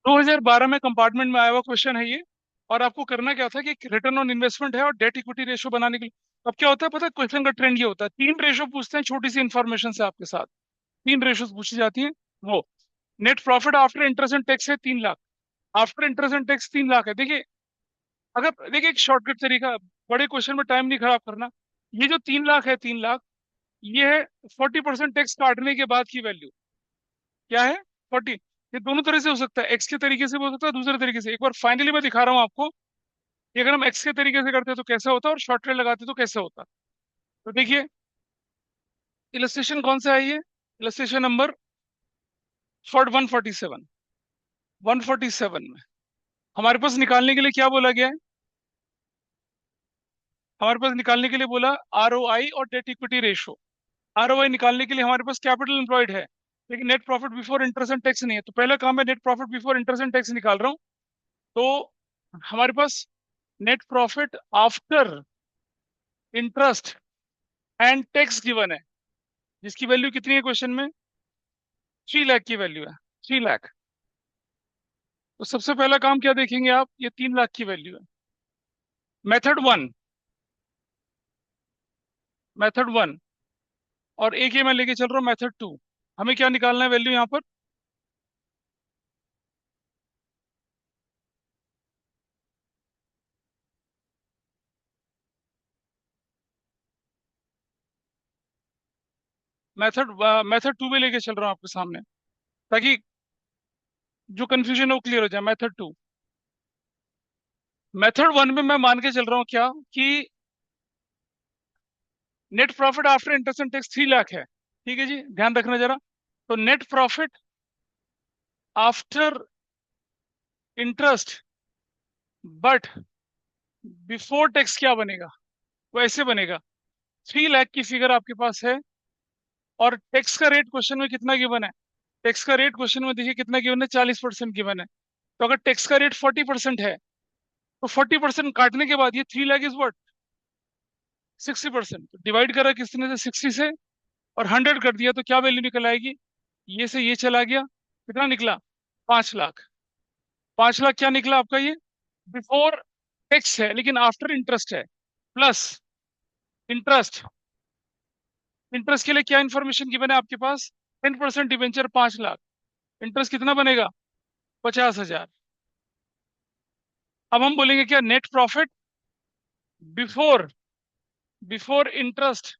2012 में कंपार्टमेंट में आया हुआ क्वेश्चन है ये। और आपको करना क्या था कि रिटर्न ऑन इन्वेस्टमेंट है और डेट इक्विटी रेशियो बनाने के लिए। अब क्या होता है पता है, क्वेश्चन का ट्रेंड ये होता है, तीन रेशियो पूछते हैं छोटी सी इंफॉर्मेशन से आपके साथ। तीन रेशियोज पूछी जाती हैं। वो net profit after interest and tax है 3 lakh. After interest and tax 3 lakh है। देखिए, अगर देखिए एक शॉर्टकट तरीका, बड़े क्वेश्चन में टाइम नहीं खराब करना। ये जो 3 लाख है, 3 लाख, ये है 40% टैक्स काटने के बाद की वैल्यू। क्या है? 40। ये दोनों तरह से हो सकता है, एक्स के तरीके से भी हो सकता है, दूसरे तरीके से। एक बार फाइनली मैं दिखा रहा हूँ आपको कि अगर हम एक्स के तरीके से करते तो कैसा होता और शॉर्टकट लगाते तो कैसे होता। तो देखिए, इलस्ट्रेशन कौन सा है ये? Illustration number 147। 147 में हमारे पास निकालने के लिए क्या बोला गया है? हमारे पास निकालने के लिए बोला ROI और डेट इक्विटी रेशो। ROI निकालने के लिए हमारे पास कैपिटल एम्प्लॉयड है, लेकिन net profit before interest and tax नहीं है। तो पहला काम है, net profit before interest and tax निकाल रहा हूँ। तो हमारे पास net profit after interest and tax given है, जिसकी वैल्यू कितनी है क्वेश्चन में? 3 लाख की वैल्यू है। 3 लाख। तो सबसे पहला काम क्या देखेंगे आप? ये 3 लाख की वैल्यू है। Method one. Method one. और एक ये मैं लेके चल रहा हूँ मेथड टू। हमें क्या निकालना है वैल्यू यहाँ पर? मेथड मेथड टू में लेके चल रहा हूँ आपके सामने, ताकि जो कंफ्यूजन है वो क्लियर हो जाए। Method to. मेथड वन में मैं मान के चल रहा हूँ क्या, कि net profit after interest and tax 3 lakh है। ठीक है जी, ध्यान रखना जरा। तो net profit after interest but before tax क्या बनेगा? वो ऐसे बनेगा, 3 लाख की फिगर आपके पास है, और टैक्स का रेट क्वेश्चन में कितना गिवन है? टैक्स का रेट क्वेश्चन में देखिए कितना गिवन है, 40% गिवन है। तो अगर टैक्स का रेट 40% है, तो 40% काटने के बाद ये 3 लाख इज व्हाट? 60%। डिवाइड करा किसने से? 60 से। और 100 कर दिया तो क्या वैल्यू निकल आएगी? ये से ये चला गया, कितना निकला? 5 लाख। 5 लाख क्या निकला आपका ये? बिफोर टैक्स है लेकिन आफ्टर इंटरेस्ट है, प्लस इंटरेस्ट। इंटरेस्ट के लिए क्या इन्फॉर्मेशन गिवन है आपके पास? 10% डिवेंचर 5 लाख। इंटरेस्ट कितना बनेगा? 50,000। अब हम बोलेंगे क्या, net profit before before interest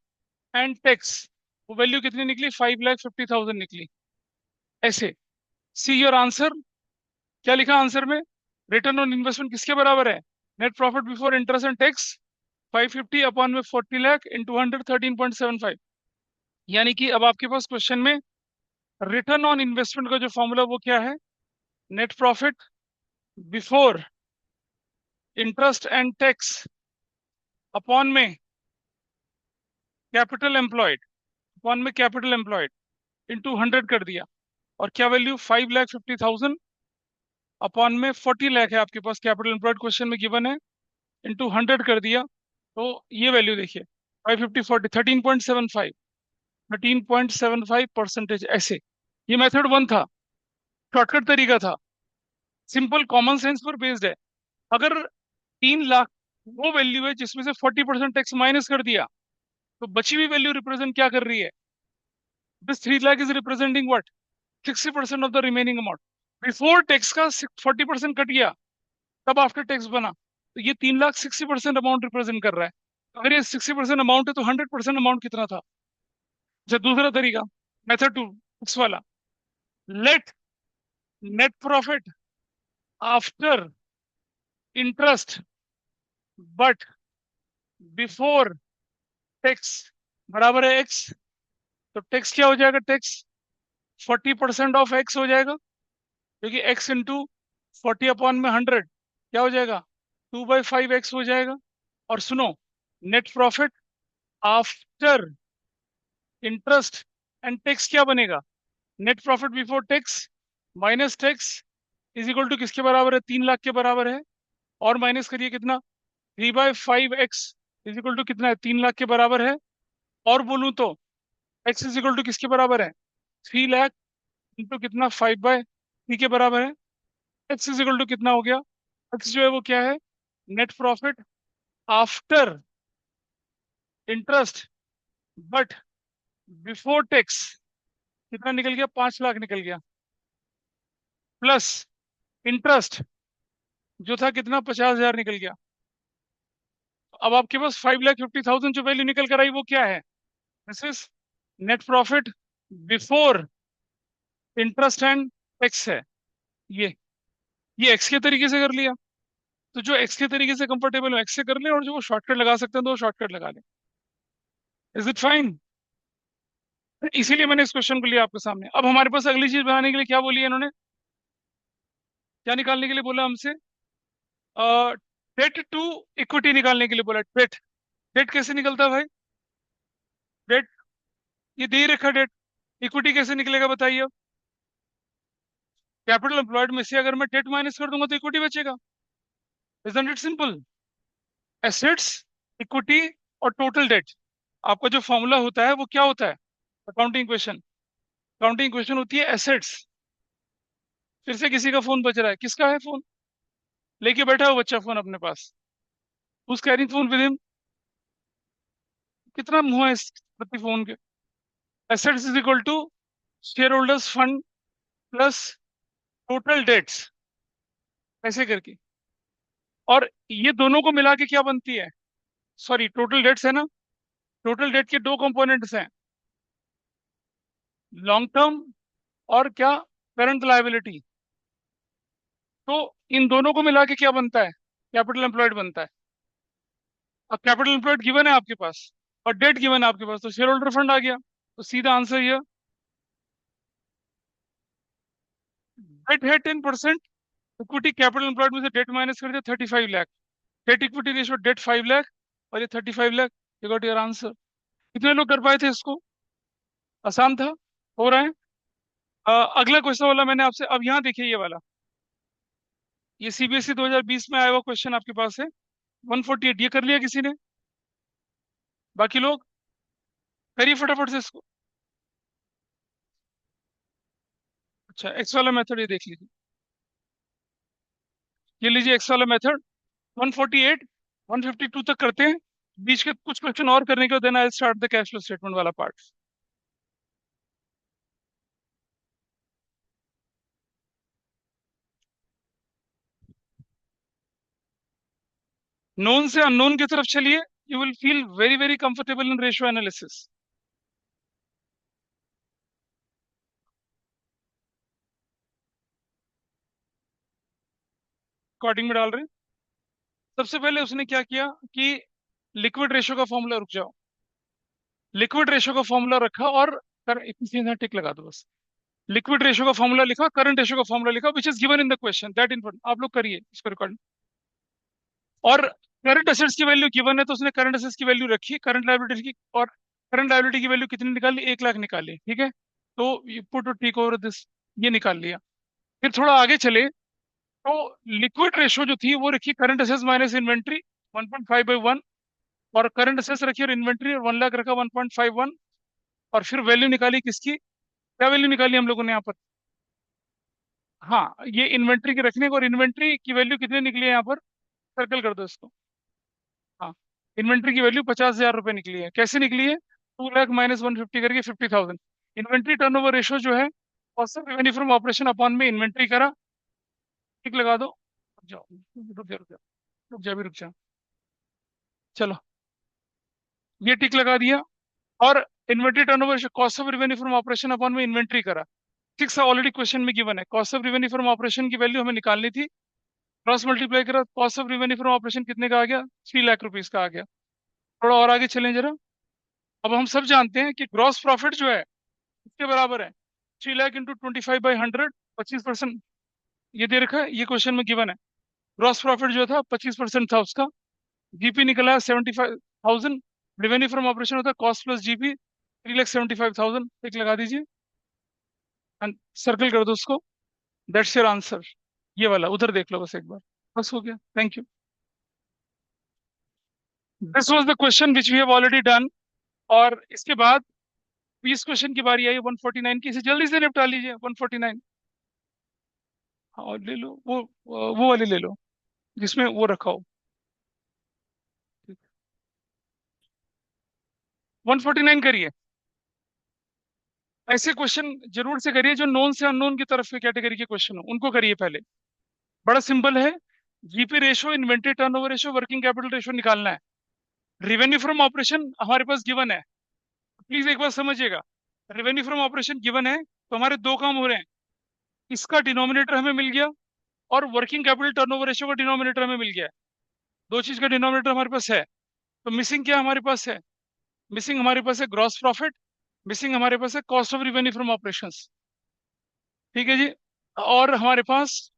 and tax. वो वैल्यू कितनी निकली? 5,50,000 निकली। ऐसे। See your answer. क्या लिखा आंसर में? रिटर्न ऑन इन्वेस्टमेंट किसके बराबर है? Net profit before interest and tax 550 upon में 40 लाख इंटू 100 13.75। यानी कि अब आपके पास क्वेश्चन में रिटर्न ऑन इन्वेस्टमेंट का जो फॉर्मूला वो क्या है? Net profit before interest and tax upon में कैपिटल एम्प्लॉयड, अपॉन में कैपिटल एम्प्लॉयड इंटू 100 कर दिया। और क्या वैल्यू? 5,50,000 अपॉन में 40 लाख है आपके पास, कैपिटल एम्प्लॉयड क्वेश्चन में गिवन है, इंटू 100 कर दिया। तो ये वैल्यू देखिए, 550 40 13.75। 13.75% ऐसे। ये मेथड वन था, शॉर्टकट तरीका था, सिंपल कॉमन सेंस पर बेस्ड है। अगर 3 लाख वो वैल्यू है जिसमें से 40% टैक्स माइनस कर दिया, तो बची हुई वैल्यू रिप्रेजेंट क्या कर रही है? This 3 lakh is representing what? 60% of the remaining amount. Before tax का 40% कट गया, तब आफ्टर टैक्स बना। तो ये 3 लाख 60% अमाउंट रिप्रेजेंट कर रहा है। अगर ये 60% अमाउंट है तो 100% अमाउंट कितना था? अच्छा, दूसरा तरीका, मेथड टू, इस वाला। Let net profit after interest but before tax बराबर है एक्स। तो टैक्स क्या हो जाएगा? टैक्स 40% ऑफ एक्स हो जाएगा, क्योंकि एक्स इंटू 40 अपॉन में 100 क्या हो जाएगा? 2/5 एक्स हो जाएगा। और सुनो, net profit after interest and tax क्या बनेगा? Net profit before tax minus tax is equal to किसके बराबर है? 3 लाख के बराबर है। और माइनस करिए कितना? 3/5 एक्स इज इक्वल टू कितना है? 3 लाख के बराबर है। और बोलूं तो एक्स इज इक्वल टू किसके बराबर है? 3 लाख इंटू कितना? 5/3 के बराबर है। एक्स इज इक्वल टू कितना हो गया? एक्स जो है वो क्या है? Net profit after interest but before tax कितना निकल गया? 5 लाख निकल गया, प्लस इंटरेस्ट जो था कितना? 50,000 निकल गया। अब आपके पास 5,50,000 जो वैल्यू निकल कर आई वो क्या है? This is net profit before interest and tax है। ये ये एक्स के तरीके से कर लिया। तो जो एक्स के तरीके से कंफर्टेबल हो एक्स से कर ले, और जो वो शॉर्टकट लगा सकते हैं तो वो शॉर्टकट लगा ले। Is it fine? इसीलिए मैंने इस क्वेश्चन को लिया आपके सामने। अब हमारे पास अगली चीज बनाने के लिए क्या बोली है इन्होंने? क्या निकालने के लिए बोला हमसे? डेट टू इक्विटी निकालने के लिए बोला। डेट, डेट कैसे निकलता है भाई? डेट, ये दे ही रखा डेट। इक्विटी कैसे निकलेगा बताइए अब? कैपिटल एम्प्लॉयड में से अगर मैं डेट माइनस कर दूंगा तो इक्विटी बचेगा। Isn't it simple? Assets, equity और टोटल डेट। आपका जो फॉर्मूला होता है वो क्या होता है? अकाउंटिंग क्वेश्चन, अकाउंटिंग क्वेश्चन होती है एसेट्स। फिर से किसी का फोन बज रहा है, किसका है फोन? लेके बैठा हो बच्चा फोन अपने पास? Who's carrying phone with him? कितना मुंह है इस प्रति फोन के? Assets is equal to shareholders fund plus total debts, ऐसे करके। और ये दोनों को मिला के क्या बनती है? सॉरी, टोटल डेट्स है ना? टोटल डेट के दो कंपोनेंट्स हैं, लॉन्ग टर्म और क्या, करंट लायबिलिटी। तो इन दोनों को मिला के क्या बनता है? कैपिटल एम्प्लॉयड बनता है। अब कैपिटल एम्प्लॉयड गिवन है आपके पास और डेट गिवन है आपके पास, तो शेयर होल्डर फंड आ गया। तो सीधा आंसर ये, डेट है 10%, इक्विटी कैपिटल एम्प्लॉयड में से डेट माइनस कर दिया 35 lakh, debt equity ratio debt 5 lakh और ये 35 lakh. You got your answer. कितने लोग कर पाए थे इसको? आसान था? हो रहा है। अगला क्वेश्चन वाला मैंने आपसे, अब यहाँ देखिए ये वाला, ये सीबीएसई 2020 में आया हुआ क्वेश्चन आपके पास है। 148 ये कर लिया किसी ने? बाकी लोग करिए फटाफट से इसको। अच्छा, एक्स वाला मेथड ये देख लीजिए। ये लीजिए एक्स वाला मेथड। 148 152 तक करते हैं, बीच के कुछ क्वेश्चन और करने के बाद then I start the cash flow statement वाला पार्ट। नोन से अननोन की तरफ चलिए। You will feel very very comfortable in ratio analysis. According में डाल रहे हैं। सबसे पहले उसने क्या किया कि लिक्विड रेशियो का फॉर्मूला, रुक जाओ, लिक्विड रेशियो का फॉर्मूला रखा और इतना टिक लगा दो बस। लिक्विड रेशियो का फॉर्मूला लिखा, करंट रेशियो का फॉर्मूला लिखा, which is given in the question, that important. आप लोग करिए इसको रिकॉर्ड। और करंट एसेट्स की वैल्यू गिवन है तो उसने करंट एसेट्स की वैल्यू रखी, करंट लायबिलिटी की, और करंट लायबिलिटी की वैल्यू कितनी निकाली? 1 लाख निकाली, ठीक है। तो you put tick over this, ये निकाल लिया। फिर थोड़ा आगे चले तो लिक्विड रेशियो जो थी वो रखी करंट एसेट्स माइनस इन्वेंट्री 1.5/1, और करंट एसेट्स रखी और इन्वेंट्री, और 1 लाख रखा 1.51। और फिर वैल्यू निकाली किसकी? क्या वैल्यू निकाली हम लोगों ने यहाँ पर? हाँ, ये इन्वेंट्री के रखने को, और इन्वेंट्री की वैल्यू कितनी निकली है यहाँ पर? सर्कल कर दो इसको। हाँ, इन्वेंट्री की वैल्यू 50,000 रुपये निकली है। कैसे निकली है? 2 लाख माइनस 150 करके 50,000। इन्वेंट्री टर्नओवर रेशियो जो है, cost of revenue from operation upon में इन्वेंट्री करा, ठीक लगा दो। रुक जाओ, रुक जा, रुक जा, रुक जा, भी रुक जा। चलो, ये टिक लगा दिया। और inventory turnover cost of revenue from operation upon में इन्वेंट्री करा। सिक्स ऑलरेडी क्वेश्चन में गिवन है, cost of revenue from operation की वैल्यू हमें निकालनी थी, क्रॉस मल्टीप्लाई करा, cost of revenue from operation कितने का आ गया? 3 लाख रुपीज का आ गया। थोड़ा और आगे चलें जरा। अब हम सब जानते हैं कि ग्रॉस प्रॉफिट जो है इसके बराबर है 3 लाख इंटू 25/100, 25%। ये दे रखा है, ये क्वेश्चन में गिवन है। ग्रॉस प्रॉफिट जो था 25% था उसका। जीपी निकला है 75,000। रेवेन्यू फ्रॉम ऑपरेशन होता है कॉस्ट प्लस जीपी, 3,75,000। एक लगा दीजिए एंड सर्कल कर दो उसको। That's your answer. ये वाला उधर देख लो बस एक बार, बस हो गया। Thank you. This was the question which we have already done. और इसके बाद 20 क्वेश्चन की बारी आई 149 की, इसे जल्दी से निपटा लीजिए। 149, हाँ और ले लो वो वाली ले लो जिसमें वो रखा हो। 149 करिए। ऐसे क्वेश्चन जरूर से करिए जो नोन से अननोन की तरफ के कैटेगरी के क्वेश्चन हो, उनको करिए पहले। बड़ा सिंपल है। GP ratio, inventory turnover ratio, working capital ratio निकालना है। रिवेन्यू फ्रॉम ऑपरेशन हमारे पास गिवन है। प्लीज एक बार समझिएगा। रेवेन्यू फ्रॉम ऑपरेशन गिवन है तो हमारे दो काम हो रहे हैं। इसका डिनोमिनेटर हमें मिल गया और वर्किंग कैपिटल टर्नओवर रेशो का डिनोमिनेटर हमें मिल गया है। दो चीज का डिनोमिनेटर हमारे पास है। तो मिसिंग क्या हमारे पास है? मिसिंग हमारे पास है ग्रॉस प्रॉफिट। मिसिंग हमारे पास है cost of revenue from operations. ठीक है जी। और हमारे पास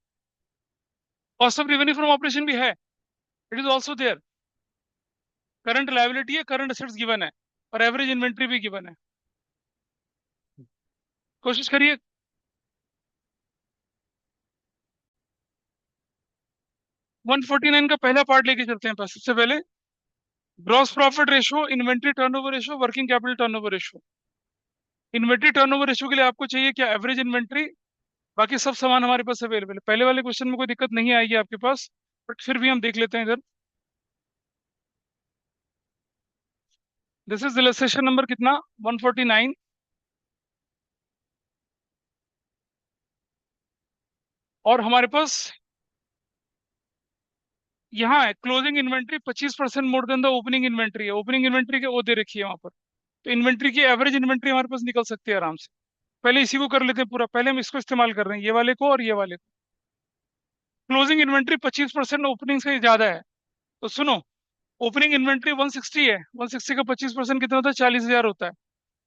cost of revenue from operation भी है। It is also there. Current liability है, करंट एसेट्स गिवन है और एवरेज इन्वेंट्री भी गिवन है। कोशिश करिए। 149 का पहला पार्ट लेके चलते हैं। सबसे पहले gross profit ratio, inventory turnover ratio, working capital turnover ratio. Inventory turnover ratio के लिए आपको चाहिए क्या? Average inventory. बाकी सब सामान हमारे पास अवेलेबल है। पहले वाले क्वेश्चन में कोई दिक्कत नहीं आएगी आपके पास, बट फिर भी हम देख लेते हैं इधर। दिस इज इलस्ट्रेशन नंबर कितना? 149। और हमारे पास यहाँ है closing inventory 25% more than the opening inventory है। ओपनिंग इन्वेंट्री के वो दे रखी है वहां पर। तो इन्वेंट्री की एवरेज इन्वेंट्री हमारे पास निकल सकती है आराम से। पहले इसी को कर लेते हैं पूरा। पहले हम इसको इस्तेमाल कर रहे हैं, ये वाले को और ये वाले को। क्लोजिंग इन्वेंट्री 25% ओपनिंग से ज्यादा है। तो सुनो, ओपनिंग इन्वेंट्री 160 है। 160 का 25% कितना होता है? 40,000 होता है।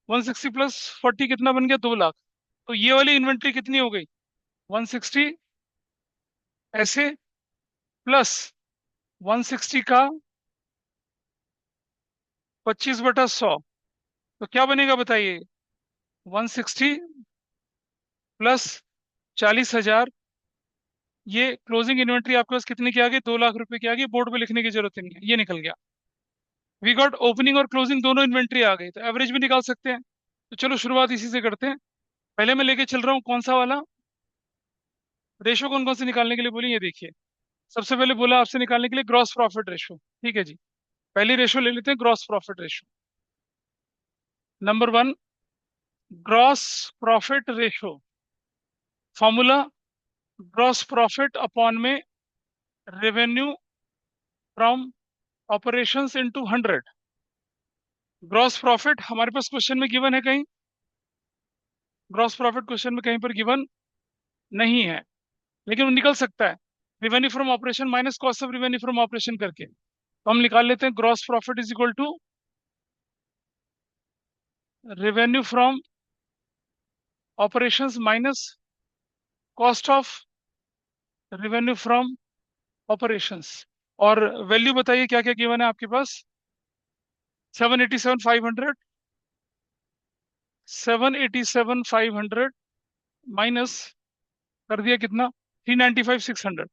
160 प्लस 40 कितना बन गया? 2 लाख। तो ये वाली इन्वेंट्री कितनी हो गई? 160 ऐसे प्लस 160 का 25/100। तो क्या बनेगा बताइए? 160 प्लस 40,000। ये क्लोजिंग इन्वेंट्री आपके पास कितने की आ गई? 2 लाख रुपए की आ गई। बोर्ड पे लिखने की जरूरत नहीं है, ये निकल गया। वी गॉट ओपनिंग और क्लोजिंग दोनों इन्वेंट्री आ गई, तो एवरेज भी निकाल सकते हैं। तो चलो शुरुआत इसी से करते हैं। पहले मैं लेके चल रहा हूँ कौन सा वाला रेशो? कौन कौन से निकालने के लिए बोली ये देखिए। सबसे पहले बोला आपसे निकालने के लिए ग्रॉस प्रॉफिट रेशो। ठीक है जी। पहली रेशो ले लेते हैं, gross profit ratio. Number 1, gross profit ratio. Formula gross profit upon में revenue from operations into 100। Gross profit हमारे पास क्वेश्चन में गिवन है कहीं? ग्रॉस प्रॉफिट क्वेश्चन में कहीं पर गिवन नहीं है, लेकिन वो निकल सकता है revenue from operation minus cost of revenue from operation करके। तो हम निकाल लेते हैं gross profit is equal to revenue from operations minus cost of revenue from operations. और वैल्यू बताइए क्या क्या गिवन है आपके पास? 787,500। 787,500 माइनस कर दिया कितना? 395,600।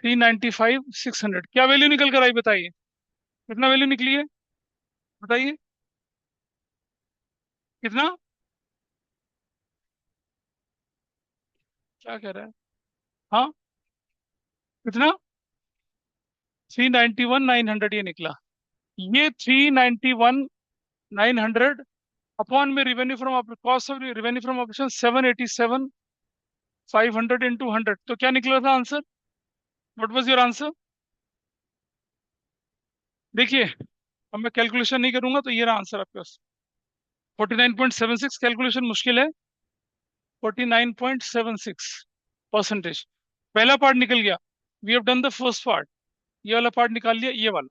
395,600 क्या वैल्यू निकल कर आई बताइए? कितना वैल्यू निकली है बताइए? कितना? क्या कह रहा है? हाँ, कितना? 391,900 ये निकला। ये 391,900 अपॉन में revenue from cost of revenue from operation 787,500 into 100। तो क्या निकला था answer? What was your answer? देखिए, अब मैं कैलकुलेशन नहीं करूंगा तो ये रहा आंसर आपके पास। 49.76। कैलकुलेशन मुश्किल है। 49.76%। पहला पार्ट निकल गया। We have done the first part. ये वाला पार्ट निकाल लिया, ये वाला।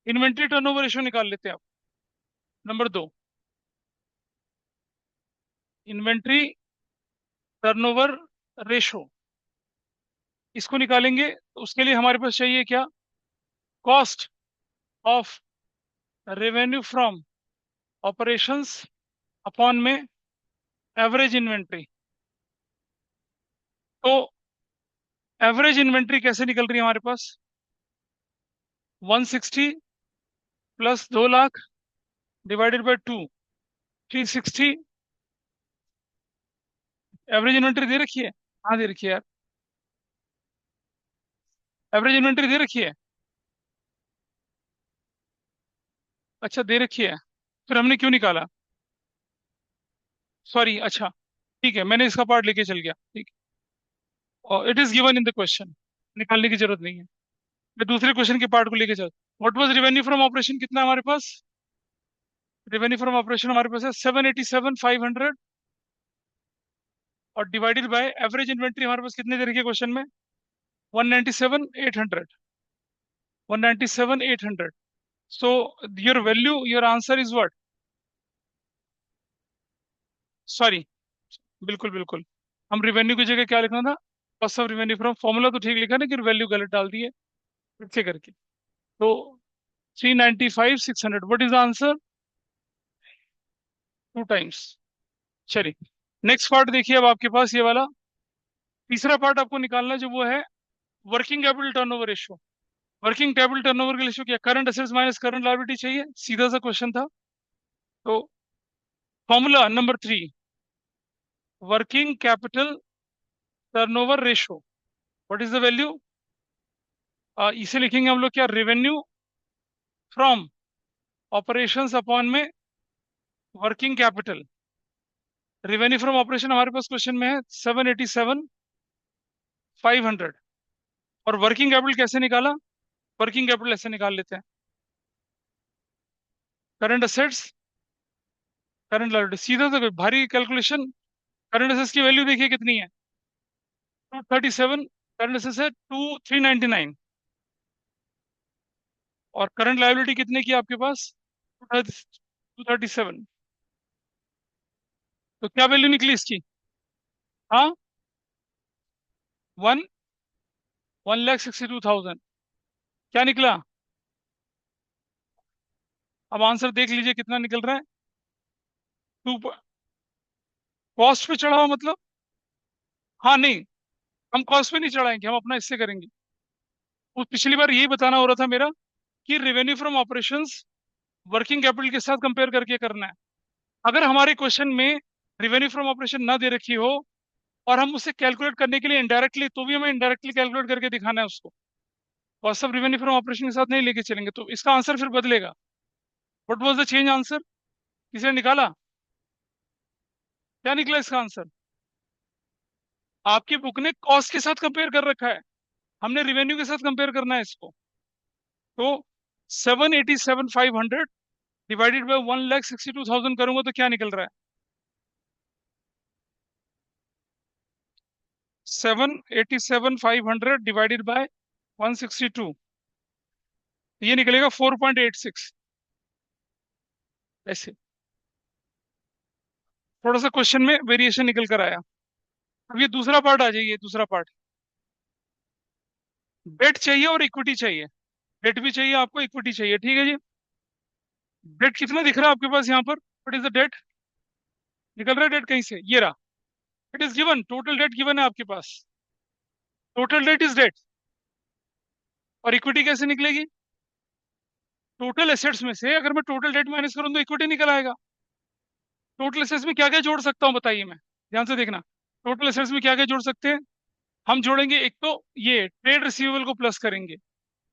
इन्वेंट्री टर्नओवर रेशियो निकाल लेते हैं आप। Number 2, inventory turnover ratio. इसको निकालेंगे तो उसके लिए हमारे पास चाहिए क्या? Cost of revenue from operations upon में एवरेज इन्वेंट्री। तो एवरेज इन्वेंट्री कैसे निकल रही है हमारे पास? 160 plus 2 lakh divided by 2, 360। Average inventory दे रखी है। हाँ दे रखी है यार। एवरेज इन्वेंट्री दे रखी है। अच्छा दे रखी है, फिर हमने क्यों निकाला? सॉरी, अच्छा ठीक है, मैंने इसका पार्ट लेके चल गया, ठीक है, it is given in the question, निकालने की जरूरत नहीं है। मैं दूसरे क्वेश्चन के पार्ट को लेके चल। What was revenue from operation, कितना है हमारे पास? रेवेन्यू फ्रॉम ऑपरेशन हमारे पास है 787,500, और डिवाइडेड बाय एवरेज इन्वेंट्री हमारे पास कितने दे रखी है क्वेश्चन में? 197,800। 197,800। So your value, your answer is what? Sorry, बिल्कुल बिल्कुल, हम रिवेन्यू की जगह क्या लिखना था? Cost of revenue from, formula तो ठीक लिखा ना, कि वैल्यू गलत डाल दी है फिर से करके। तो 395,600, what is the answer? 2 times. चलिए, नेक्स्ट पार्ट देखिए अब आपके पास ये वाला। तीसरा पार्ट आपको निकालना है, जो वो है working capital turnover ratio. Working capital turnover का रेशियो क्या? Current assets minus current liability चाहिए, सीधा सा क्वेश्चन था। तो formula number 3, working capital turnover ratio, what is the value? इसे लिखेंगे हम लोग क्या? रेवेन्यू फ्रॉम ऑपरेशंस अपॉन में working capital. Revenue from operation हमारे पास क्वेश्चन में है 787,500, और वर्किंग कैपिटल कैसे निकाला? वर्किंग कैपिटल ऐसे निकाल लेते हैं, करंट असेट्स करंट लायबिलिटी, सीधा सा कोई भारी कैलकुलेशन। करंट असेट्स की वैल्यू देखिए कितनी है? 237। करंट असेट्स है 399, और करंट लायबिलिटी कितने की है आपके पास? 237। तो क्या वैल्यू निकली इसकी? हाँ, 1,62,000। क्या निकला? अब आंसर देख लीजिए कितना निकल रहा है। टू, कॉस्ट पे चढ़ा हुआ मतलब? हाँ नहीं, हम कॉस्ट पे नहीं चढ़ाएंगे, हम अपना इससे करेंगे। वो पिछली बार यही बताना हो रहा था मेरा, कि revenue from operations working capital के साथ कंपेयर करके करना है। अगर हमारे क्वेश्चन में रेवेन्यू फ्रॉम ऑपरेशन ना दे रखी हो, और हम उसे कैलकुलेट करने के लिए इनडायरेक्टली, तो भी हमें इनडायरेक्टली कैलकुलेट करके दिखाना है उसको, cost of revenue from operation के साथ नहीं लेके चलेंगे, तो इसका आंसर फिर बदलेगा। What was the change answer? किसी ने निकाला? क्या निकला इसका आंसर? आपकी बुक ने कॉस्ट के साथ कंपेयर कर रखा है, हमने रेवेन्यू के साथ कंपेयर करना है इसको। तो 787,500 डिवाइडेड बाय 1,62,000 करूंगा तो क्या निकल रहा है? 787,500 डिवाइडेड बाय 162, ये निकलेगा 4.86। ऐसे थोड़ा सा क्वेश्चन में वेरिएशन निकल कर आया। अब ये दूसरा पार्ट आ जाइए, दूसरा पार्ट। डेट चाहिए और इक्विटी चाहिए। डेट भी चाहिए आपको, इक्विटी चाहिए, ठीक है जी। डेट कितना दिख रहा है आपके पास यहाँ पर? What is the debt? निकल रहा है डेट कहीं से? ये रहा, it is given, total debt given है आपके पास। Total debt is debt. और इक्विटी कैसे निकलेगी? टोटल एसेट्स में से अगर मैं टोटल डेट माइनस करूँ तो इक्विटी निकल आएगा। टोटल एसेट्स में क्या क्या जोड़ सकता हूँ बताइए, मैं ध्यान से देखना। टोटल एसेट्स में क्या क्या जोड़ सकते हैं? हम जोड़ेंगे, एक तो ये ट्रेड रिसीवेबल को प्लस करेंगे,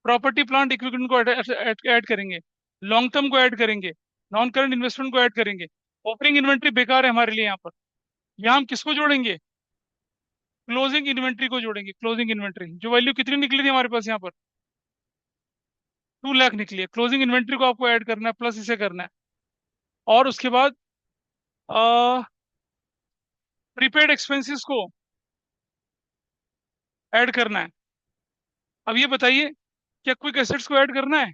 प्रॉपर्टी प्लांट इक्विपमेंट को ऐड करेंगे, लॉन्ग टर्म को ऐड करेंगे, नॉन करंट इन्वेस्टमेंट को ऐड करेंगे। ओपनिंग इन्वेंट्री बेकार है हमारे लिए यहाँ पर। यहाँ हम किसको जोड़ेंगे? क्लोजिंग इन्वेंट्री को जोड़ेंगे। क्लोजिंग इन्वेंट्री जो वैल्यू कितनी निकली थी हमारे पास यहाँ पर? 2 लाख निकली है। क्लोजिंग इन्वेंट्री को आपको ऐड करना है, प्लस इसे करना है। और उसके बाद प्रीपेड एक्सपेंसेस को ऐड करना है। अब ये बताइए, क्या क्विक एसेट्स को ऐड करना है?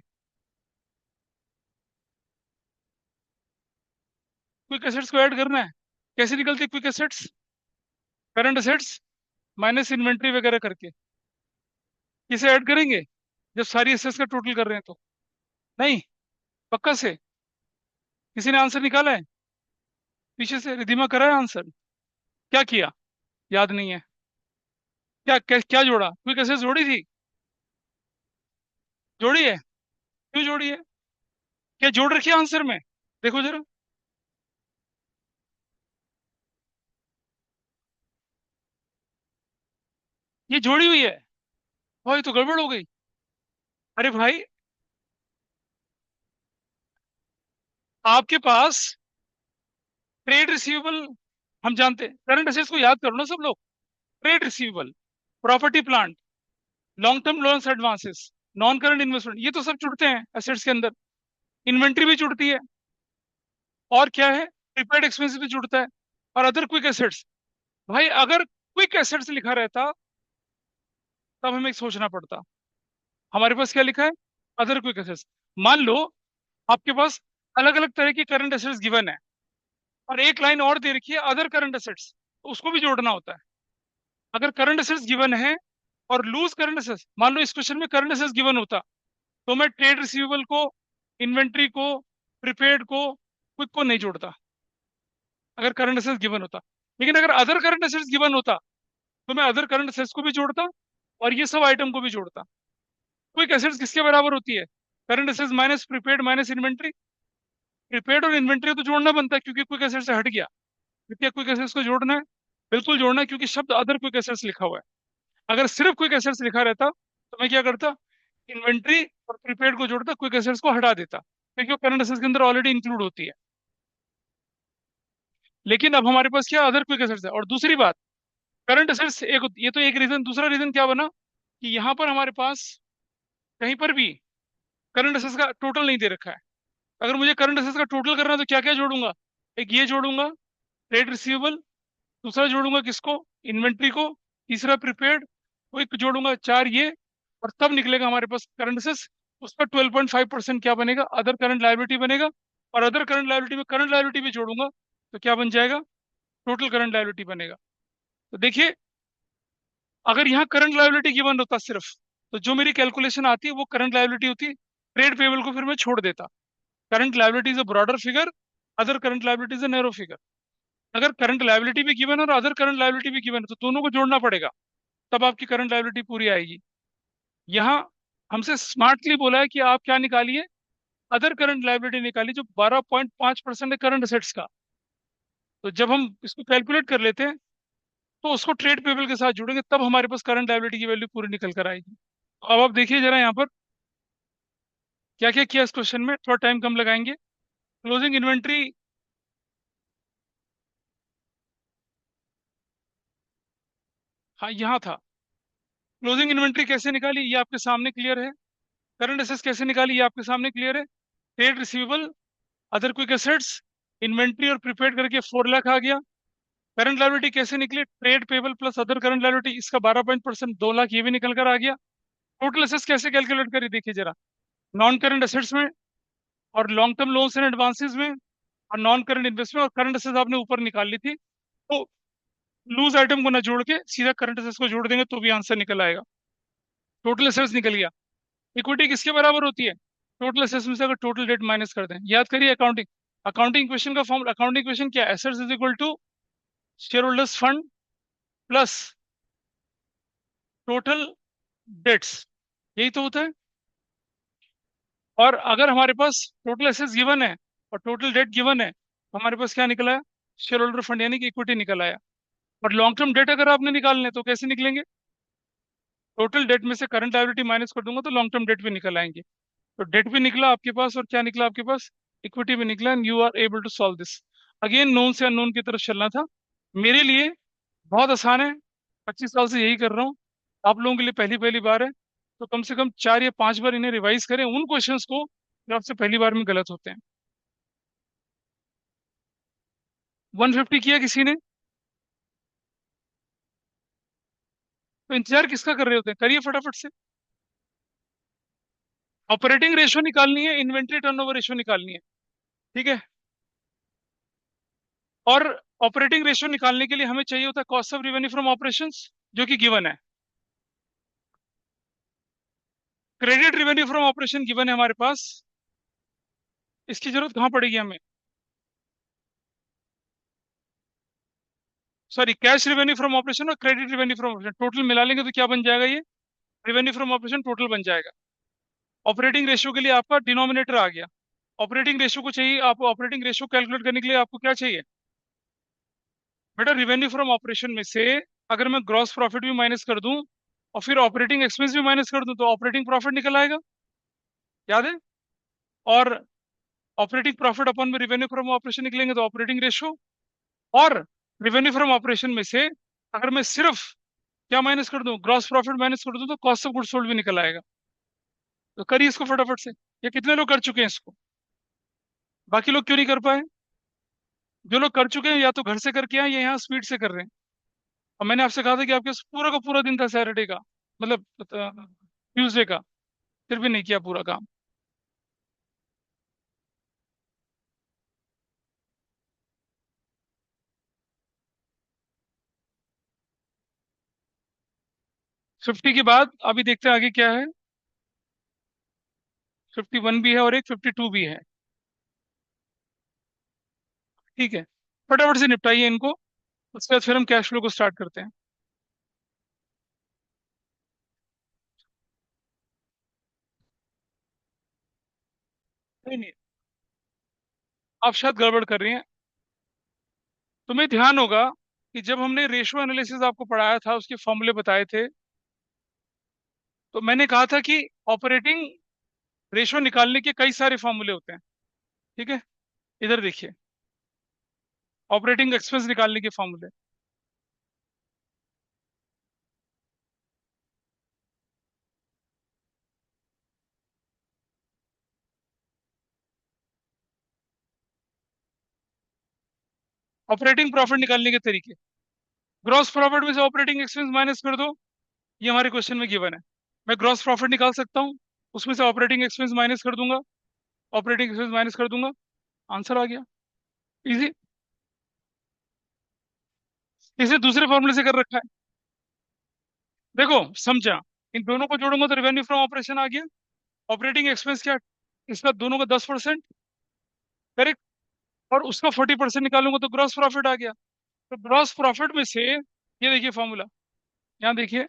क्विक एसेट्स को ऐड करना है। कैसे निकलती है quick assets? Current assets minus inventory वगैरह करके। किसे ऐड करेंगे जब सारी एसेट्स का टोटल कर रहे हैं तो? नहीं, पक्का से? किसी ने आंसर निकाला है? पीछे से रिधिमा करा है आंसर? क्या किया? याद नहीं है। क्या जोड़ा? क्विक एसेट्स जोड़ी थी? जोड़ी है? क्यों जोड़ी है? क्या जोड़ रखी है आंसर में? देखो जरा। ये जोड़ी हुई है। भाई तो गड़बड़ हो गई। अरे भाई, आपके पास ट्रेड रिसीवेबल, हम जानते हैं करंट असेट्स को याद करो ना सब लोग। Trade receivable, property plant, long term loans advances, non current investment, ये तो सब जुड़ते हैं एसेट्स के अंदर। इन्वेंट्री भी जुड़ती है। और क्या है, प्रीपेड एक्सपेंस भी जुड़ता है। और अदर क्विक एसेट्स। भाई अगर क्विक एसेट्स लिखा रहता तब हमें सोचना पड़ता। हमारे पास क्या लिखा है, अदर क्विक एसेट्स। मान लो आपके पास अलग अलग तरह की करंट एसेट्स गिवन है, और एक लाइन और दे रखी है अदर करंट एसेट्स, तो उसको भी जोड़ना होता है। अगर करंट एसेट्स गिवन है और लूज करंट एसेट्स, मान लो इस क्वेश्चन में करंट एसेट्स गिवन होता, तो मैं ट्रेड रिसीवेबल को, इन्वेंट्री को, प्रीपेड को, क्विक को नहीं जोड़ता अगर करंट एसेट्स गिवन होता। लेकिन अगर अदर करंट एसेट्स गिवन होता तो मैं अदर करंट एसेट्स को भी जोड़ता और ये सब आइटम को भी जोड़ता। क्विक एसेट्स किसके बराबर होती है, current assets minus prepaid minus inventory. Prepaid और इन्वेंट्री तो जोड़ना बनता है क्योंकि क्विक एसेट्स से हट गया। कृपया क्विक एसेट्स को जोड़ना है, बिल्कुल जोड़ना है, क्योंकि शब्द अदर क्विक एसेट्स लिखा हुआ है। अगर सिर्फ क्विक एसेट्स लिखा रहता तो मैं क्या करता, इन्वेंट्री और प्रीपेड को जोड़ता, क्विक एसेट्स को हटा देता, क्योंकि वो करंट एसेट्स के अंदर ऑलरेडी इंक्लूड होती है। लेकिन अब हमारे पास क्या, अदर क्विक एसेट्स है। और दूसरी बात, करंट एसेट्स एक, ये तो एक रीजन, दूसरा रीजन क्या बना कि यहाँ पर हमारे पास कहीं पर भी करंट एसेट्स का टोटल नहीं दे रखा है। अगर मुझे करंट एसेट्स का टोटल करना है तो क्या क्या जोड़ूंगा, एक ये जोड़ूंगा ट्रेड रिसीवेबल, दूसरा जोड़ूंगा किसको, इन्वेंट्री को, तीसरा प्रीपेड, वो एक जोड़ूंगा, चार ये, और तब निकलेगा हमारे पास करंट एसेट्स। उसका 12.5% क्या बनेगा, अदर करंट लायबिलिटी बनेगा। और अदर करंट लायबिलिटी में करंट लायबिलिटी भी जोड़ूंगा तो क्या बन जाएगा, टोटल करंट लायबिलिटी बनेगा। तो देखिए, अगर यहाँ करंट लायबिलिटी गिवन होता सिर्फ, तो जो मेरी कैलकुलेशन आती है वो करंट लायबिलिटी होती। ट्रेड पेबल को फिर मैं छोड़ देता। Current liability is a broader figure, other current liability is a narrow figure. अगर करंट लायबिलिटी भी गिवन है और अदर करंट लायबिलिटी भी गिवन है तो दोनों को जोड़ना पड़ेगा, तब आपकी करंट लायबिलिटी पूरी आएगी। यहाँ हमसे स्मार्टली बोला है कि आप क्या निकालिए, अदर करंट लायबिलिटी निकालिए जो 12.5% है करंट असेट्स का। तो जब हम इसको कैलकुलेट कर लेते हैं तो उसको ट्रेड पेबल के साथ जोड़ेंगे, तब हमारे पास करंट लायबिलिटी की वैल्यू पूरी निकल कर आएगी। अब आप देखिए जरा यहाँ पर क्या क्या किया इस क्वेश्चन में, थोड़ा टाइम कम लगाएंगे। क्लोजिंग इन्वेंट्री, हाँ यहाँ था। क्लोजिंग इन्वेंट्री कैसे निकाली ये आपके सामने क्लियर है। करंट एसेट्स कैसे निकाली ये आपके सामने क्लियर है। Trade receivable, other quick assets, inventory और प्रीपेड करके 4 लाख आ गया। करंट लायबिलिटी कैसे निकली, trade payable plus other current liability, इसका 12% 2 लाख ये भी निकल कर आ गया। टोटल एसेट्स कैसे कैलकुलेट करी देखिए जरा, नॉन करंट एसेट्स में, और long term loans and advances में, और नॉन करंट इन्वेस्टमेंट, और करंट एसेट्स आपने ऊपर निकाल ली थी। तो लूज आइटम को ना जोड़ के सीधा करंट एसेट्स को जोड़ देंगे तो भी आंसर निकल आएगा। टोटल एसेट्स निकल गया। इक्विटी किसके बराबर होती है, टोटल एसेट्स में से अगर टोटल डेट माइनस कर दें। याद करिए अकाउंटिंग, अकाउंटिंग क्वेश्चन का फॉर्म, अकाउंटिंग क्वेश्चन क्या, assets is equal to shareholders fund plus total debts, यही तो होता है। और अगर हमारे पास टोटल एसेट्स गिवन है और टोटल डेट गिवन है तो हमारे पास क्या निकला है, शेयर होल्डर फंड यानी कि इक्विटी निकल आया। और लॉन्ग टर्म डेट अगर आपने निकालने हैं, तो कैसे निकलेंगे, टोटल डेट में से करंट लायबिलिटी माइनस कर दूंगा तो लॉन्ग टर्म डेट भी निकल आएंगे। तो डेट भी निकला आपके पास और क्या निकला आपके पास, इक्विटी भी निकला, and you are able to solve this. Again known से अननोन की तरफ चलना था। मेरे लिए बहुत आसान है, 25 साल से यही कर रहा हूँ। आप लोगों के लिए पहली पहली बार है, तो कम से कम 4 या 5 बार इन्हें रिवाइज करें उन क्वेश्चंस को जो आपसे पहली बार में गलत होते हैं। 150 किया किसी ने, तो इंतजार किसका कर रहे होते हैं, करिए फटाफट से। ऑपरेटिंग रेशो निकालनी है, इन्वेंट्री टर्नओवर रेशो निकालनी है, ठीक है। और ऑपरेटिंग रेशो निकालने के लिए हमें चाहिए होता है cost of revenue from operations, जो कि गिवन है। Credit revenue from operation given है हमारे पास, इसकी जरूरत कहाँ पड़ेगी हमें, sorry, cash revenue from operation और credit revenue from operation total मिला लेंगे तो क्या बन जाएगा, ये रिवेन्यू फ्रॉम ऑपरेशन टोटल बन जाएगा। ऑपरेटिंग रेशियो के लिए आपका डिनोमिनेटर आ गया। ऑपरेटिंग रेशियो को चाहिए, आप ऑपरेटिंग रेशियो कैलकुलेट करने के लिए आपको क्या चाहिए बेटा, रिवेन्यू फ्रॉम ऑपरेशन में से अगर मैं ग्रॉस प्रॉफिट भी माइनस कर दूं और फिर ऑपरेटिंग एक्सपेंस भी माइनस कर दूं तो ऑपरेटिंग प्रॉफिट निकल आएगा। याद है? और ऑपरेटिंग प्रॉफिट अपन में रिवेन्यू फ्रॉम ऑपरेशन निकलेंगे तो ऑपरेटिंग रेशियो। और रिवेन्यू फ्रॉम ऑपरेशन में से अगर मैं सिर्फ क्या माइनस कर दूं, ग्रॉस प्रॉफिट माइनस कर दूं तो कॉस्ट ऑफ गुड्स सोल्ड भी निकल आएगा। तो करिए इसको फटाफट से। ये कितने लोग कर चुके हैं इसको? बाकी लोग क्यों नहीं कर पाए? जो लोग कर चुके हैं या तो घर से करके आए या यहाँ स्पीड से कर रहे हैं। और मैंने आपसे कहा था कि आपके पास पूरा का पूरा दिन था सैटरडे का, मतलब ट्यूसडे का, फिर भी नहीं किया पूरा काम। 50 के बाद अभी देखते हैं आगे क्या है। 51 भी है और एक 52 भी है। ठीक है, फटाफट से निपटाइए इनको, उसके बाद फिर हम कैश फ्लो को स्टार्ट करते हैं। नहीं नहीं, आप शायद गड़बड़ कर रही हैं। तुम्हें ध्यान होगा कि जब हमने रेशियो एनालिसिस आपको पढ़ाया था, उसके फॉर्मूले बताए थे, तो मैंने कहा था कि ऑपरेटिंग रेशियो निकालने के कई सारे फॉर्मूले होते हैं। ठीक है, इधर देखिए, ऑपरेटिंग एक्सपेंस निकालने के फॉर्मूले। ऑपरेटिंग प्रॉफिट निकालने के तरीके, ग्रॉस प्रॉफिट में से ऑपरेटिंग एक्सपेंस माइनस कर दो, ये हमारे क्वेश्चन में गिवन है। मैं ग्रॉस प्रॉफिट निकाल सकता हूँ, उसमें से ऑपरेटिंग एक्सपेंस माइनस कर दूंगा, ऑपरेटिंग एक्सपेंस माइनस कर दूंगा, आंसर आ गया। इजी। इसे दूसरे फॉर्मूले से कर रखा है। देखो, समझा? इन दोनों को जोड़ूंगा तो रेवेन्यू फ्रॉम ऑपरेशन आ गया। ऑपरेटिंग एक्सपेंस क्या, इसका दोनों का 10%, करेक्ट। और उसका 40% निकालूंगा तो ग्रॉस प्रॉफिट आ गया। तो ग्रॉस प्रॉफिट में से ये देखिए फॉर्मूला, यहाँ देखिए,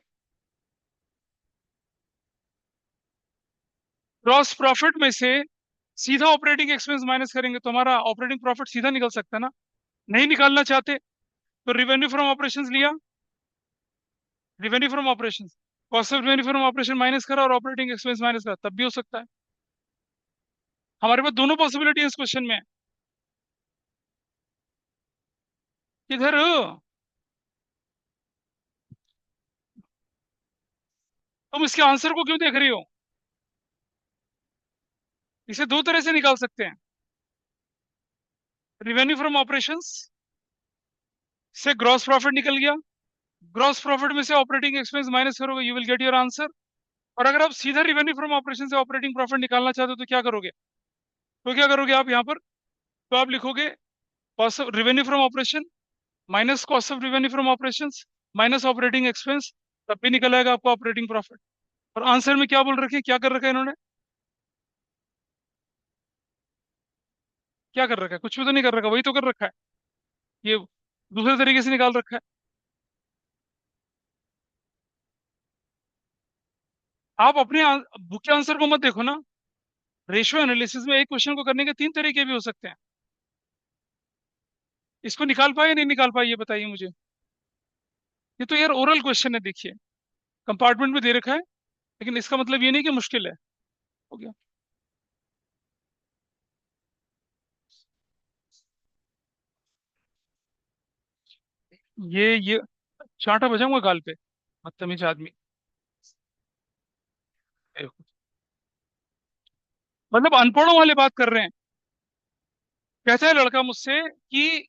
ग्रॉस प्रॉफिट में से सीधा ऑपरेटिंग एक्सपेंस माइनस करेंगे तो हमारा ऑपरेटिंग प्रॉफिट सीधा निकल सकता है ना। नहीं निकालना चाहते तो रिवेन्यू फ्रॉम ऑपरेशंस लिया, revenue from operations, cost of revenue from operation minus करा और ऑपरेटिंग एक्सपेंस माइनस करा, तब भी हो सकता है। हमारे पास दोनों पॉसिबिलिटी है इस क्वेश्चन में। किधर हो? तुम इसके आंसर को क्यों देख रही हो? इसे दो तरह से निकाल सकते हैं। रिवेन्यू फ्रॉम ऑपरेशंस से ग्रॉस प्रॉफिट निकल गया, ग्रॉस प्रॉफिट में से ऑपरेटिंग एक्सपेंस माइनस करोगे, you will get your answer. और अगर आप सीधा रिवेन्यू फ्रॉम ऑपरेशन से ऑपरेटिंग प्रॉफिट निकालना चाहते हो तो क्या करोगे? तो क्या करोगे आप यहाँ पर? तो आप लिखोगे cost of revenue from operation minus cost of revenue from operation minus operating expense, तब भी निकल आएगा आपको ऑपरेटिंग प्रॉफिट। और आंसर में क्या बोल रखे हैं, क्या कर रखा है इन्होंने? क्या कर रखा है? कुछ भी तो नहीं कर रखा, वही तो कर रखा है। ये दूसरे तरीके से निकाल रखा है। आप अपने बुक के आंसर को मत देखो ना। रेशियो एनालिसिस में एक क्वेश्चन को करने के तीन तरीके भी हो सकते हैं। इसको निकाल पाए या नहीं निकाल पाए, ये बताइए मुझे। ये तो यार ओरल क्वेश्चन है, देखिए, कंपार्टमेंट में दे रखा है, लेकिन इसका मतलब ये नहीं कि मुश्किल है। हो गया। ये चांटा बजाऊंगा गाल पे, बदतमीज आदमी। मतलब अनपढ़ों वाले बात कर रहे हैं। कहता है लड़का मुझसे कि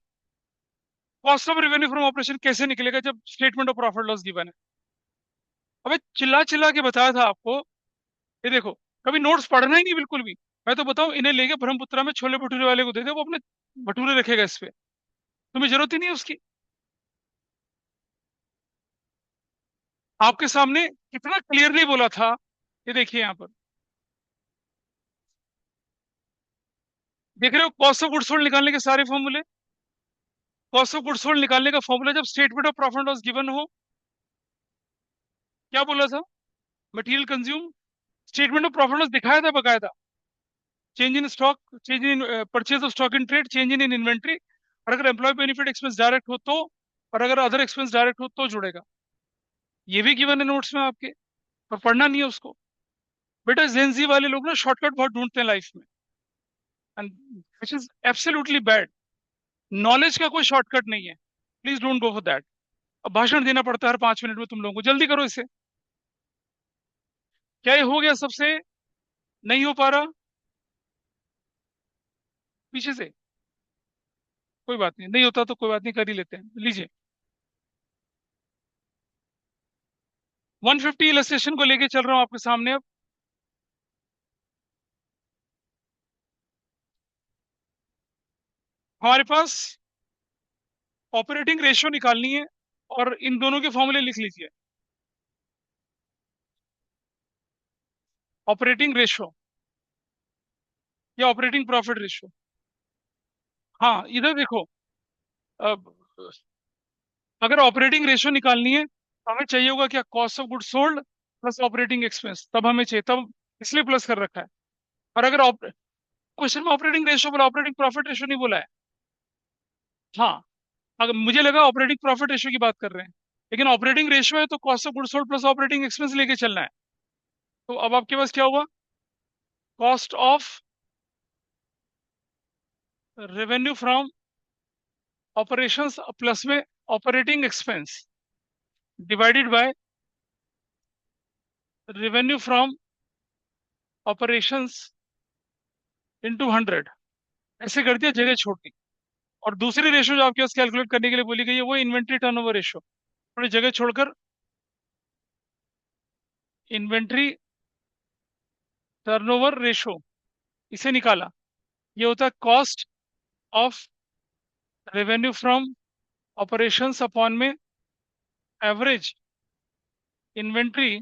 cost of revenue from operation कैसे निकलेगा जब statement of profit loss given है। अबे चिल्ला चिल्ला के बताया था आपको। ये देखो, कभी नोट्स पढ़ना ही नहीं बिल्कुल भी। मैं तो बताऊं, इन्हें लेके ब्रह्मपुत्रा में छोले भटूरे वाले को दे दे, वो अपने भटूरे रखेगा इस पे, तुम्हें जरूरत ही नहीं है उसकी। आपके सामने कितना क्लियरली बोला था। ये देखिए यहाँ पर, देख रहे हो कॉस्ट ऑफ गुड्स सोल्ड निकालने के सारे फॉर्मूले। कॉस्ट ऑफ गुड्स सोल्ड निकालने का फॉर्मूला जब statement of profit loss given हो, क्या बोला था? Material consume, statement of profit loss दिखाया था बकायदा। Change in stock, change in purchase of stock in trade, change in inventory. और अगर एम्प्लॉय बेनिफिट एक्सपेंस डायरेक्ट हो तो, और अगर अदर एक्सपेंस डायरेक्ट हो तो जुड़ेगा। ये भी गिवन है नोट्स में आपके, पर पढ़ना नहीं है उसको। बेटा जेंजी वाले लोग ना शॉर्टकट बहुत ढूंढते हैं लाइफ में, and which is absolutely bad. Knowledge का कोई शॉर्टकट नहीं है, please don't go for that. अब भाषण देना पड़ता है हर 5 मिनट में तुम लोगों को, जल्दी करो इसे। क्या ये हो गया सबसे? नहीं हो पा रहा? पीछे से? कोई बात नहीं, नहीं होता तो कोई बात नहीं, कर ही लेते हैं, लीजिए। 150 इलस्ट्रेशन को लेके चल रहा हूं आपके सामने अब। हमारे पास ऑपरेटिंग रेशियो निकालनी है, और इन दोनों के फॉर्मूले लिख लीजिए। ऑपरेटिंग रेशियो या ऑपरेटिंग प्रॉफिट रेशियो। हाँ इधर देखो, अब अगर ऑपरेटिंग रेशियो निकालनी है तो हमें चाहिए होगा क्या, cost of good sold plus operating expense, तब हमें चाहिए, तब इसलिए प्लस कर रखा है। और अगर क्वेश्चन में ऑपरेटिंग रेशियो बोला, ऑपरेटिंग प्रॉफिट रेशियो नहीं बोला है। हाँ, अगर मुझे लगा ऑपरेटिंग प्रॉफिट रेशियो की बात कर रहे हैं, लेकिन ऑपरेटिंग रेशियो है तो cost of good sold plus operating expense लेके चलना है। तो अब आपके पास क्या होगा, cost of revenue from operations plus में operating expense divided by revenue from operations into 100। ऐसे कर दिया, जगह छोड़ दी। और दूसरी रेशियो जो आपके पास कैलकुलेट करने के लिए बोली गई है वो इन्वेंट्री टर्नओवर रेशियो, थोड़ी जगह छोड़कर इन्वेंट्री टर्नओवर रेशियो, इसे निकाला। ये होता है cost of revenue from operations upon में एवरेज इन्वेंट्री।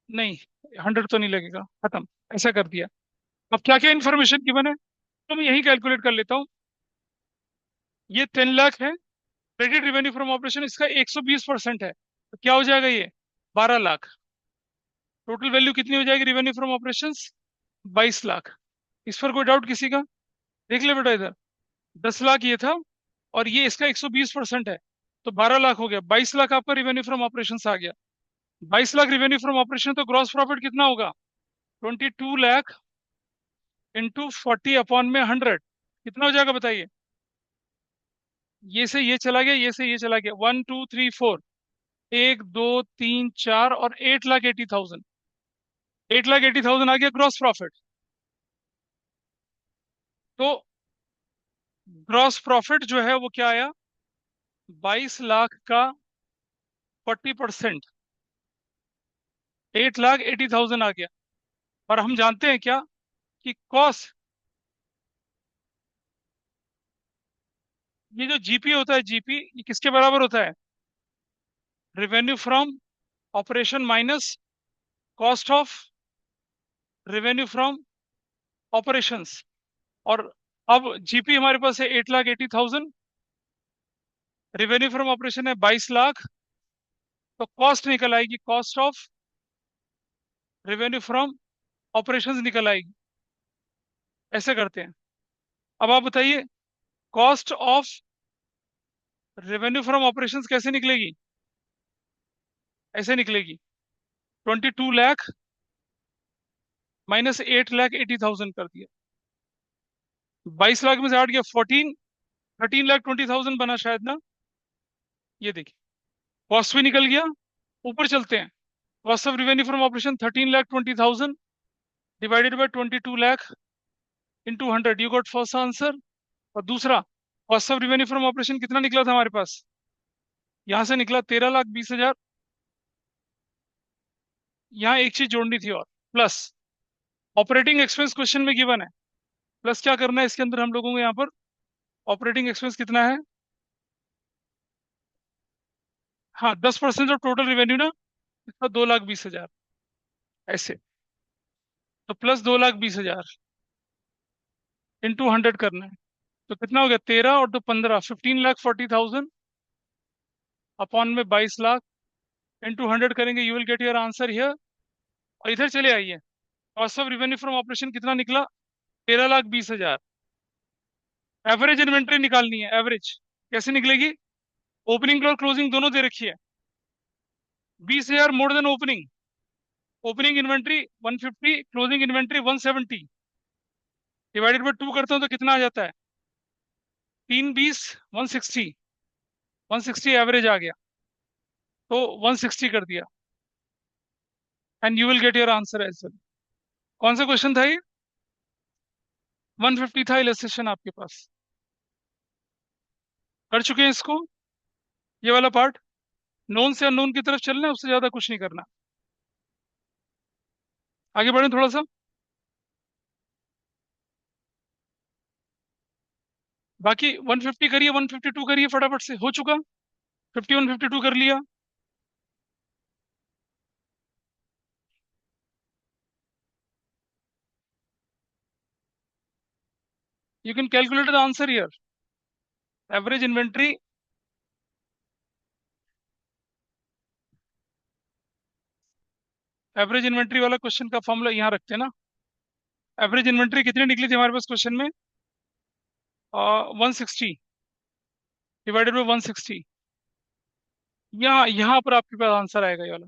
नहीं, 100 तो नहीं लगेगा, खत्म। ऐसा कर दिया। अब क्या क्या इन्फॉर्मेशन गिवन है तो मैं यही कैलकुलेट कर लेता हूँ। ये 10 लाख है, क्रेडिट रेवेन्यू फ्रॉम ऑपरेशन इसका 120% है, तो क्या हो जाएगा ये, 12 लाख। टोटल वैल्यू कितनी हो जाएगी रेवेन्यू फ्रॉम ऑपरेशन, 22 लाख। इस पर कोई डाउट किसी का? देख ले बेटा इधर, 10 लाख ये था, और ये इसका 120% है, तो 12 लाख हो गया। 22 लाख आपका रिवेन्यू फ्रॉम ऑपरेशन आ गया। 22 लाख रिवेन्यू फ्रॉम ऑपरेशन, तो ग्रॉस प्रॉफिट कितना होगा, 22 लाख इंटू 40/100, कितना हो जाएगा बताइए। ये से ये चला गया, ये से ये चला गया, 1 2 3 4, 1 2 3 4, और 8,80,000। 8,80,000 आ गया ग्रॉस प्रॉफिट। तो ग्रॉस प्रॉफिट जो है वो क्या आया, 22 लाख का 40%, 8,80,000 आ गया। और हम जानते हैं क्या, कि कॉस्ट, ये जो जीपी होता है, जीपी ये किसके बराबर होता है, revenue from operation minus cost of revenue from operations. और अब जीपी हमारे पास है 8,80,000, रेवेन्यू फ्रॉम ऑपरेशन है 22 लाख, तो कॉस्ट निकल आएगी, cost of revenue from operations निकल आएगी। ऐसे करते हैं। अब आप बताइए, cost of revenue from operations कैसे निकलेगी, ऐसे निकलेगी, 22 लाख माइनस 8,80,000 कर दिया। 22 लाख में से हट गया 13,20,000 बना शायद ना। ये देखिए, कॉस्ट भी निकल गया। ऊपर चलते हैं, cost of revenue from operation 13,20,000 divided by 22 lakh into 100, you got first answer. और दूसरा, cost of revenue from operation कितना निकला था हमारे पास, यहां से निकला 13,20,000। यहाँ एक चीज जोड़नी थी और, प्लस ऑपरेटिंग एक्सपेंस क्वेश्चन में गिवन है, प्लस क्या करना है इसके अंदर हम लोगों को, यहाँ पर ऑपरेटिंग एक्सपेंस कितना है, हाँ 10% ऑफ टोटल रेवेन्यू ना, इसका 2,20,000, ऐसे। तो प्लस 2,20,000 इंटू 100 करना है, तो कितना हो गया, 13 और 2 15, 15,40,000 अपॉन में 22 लाख इंटू 100 करेंगे, you will get your answer here. और इधर चले आइए, cost of revenue from operation कितना निकला, 13,20,000। एवरेज इन्वेंट्री निकालनी है, एवरेज कैसे निकलेगी, ओपनिंग और क्लोजिंग दोनों दे रखी है, 20,000 more than opening. Opening inventory 150, closing inventory 170, divided by 2 करता हूँ तो कितना आ जाता है? 3 20, 160। 160 एवरेज आ गया, तो 160 कर दिया, and you will get your answer as well. कौन सा क्वेश्चन था ये? 150 था इलस्ट्रेशन आपके पास। कर चुके हैं इसको, ये वाला पार्ट। नोन से अननोन की तरफ चलना है, उससे ज्यादा कुछ नहीं करना। आगे बढ़े थोड़ा सा। बाकी 150 करिए, 152 करिए फटाफट से, हो चुका। 51 52 कर लिया। You can calculate the answer here. Average inventory, average inventory वाला क्वेश्चन का फॉर्मूला यहाँ रखते हैं ना। एवरेज इन्वेंट्री कितनी निकली थी हमारे पास क्वेश्चन में? 160 डिवाइडेड बाई 160। यहाँ यहाँ पर आपके पास आंसर आएगा ये वाला।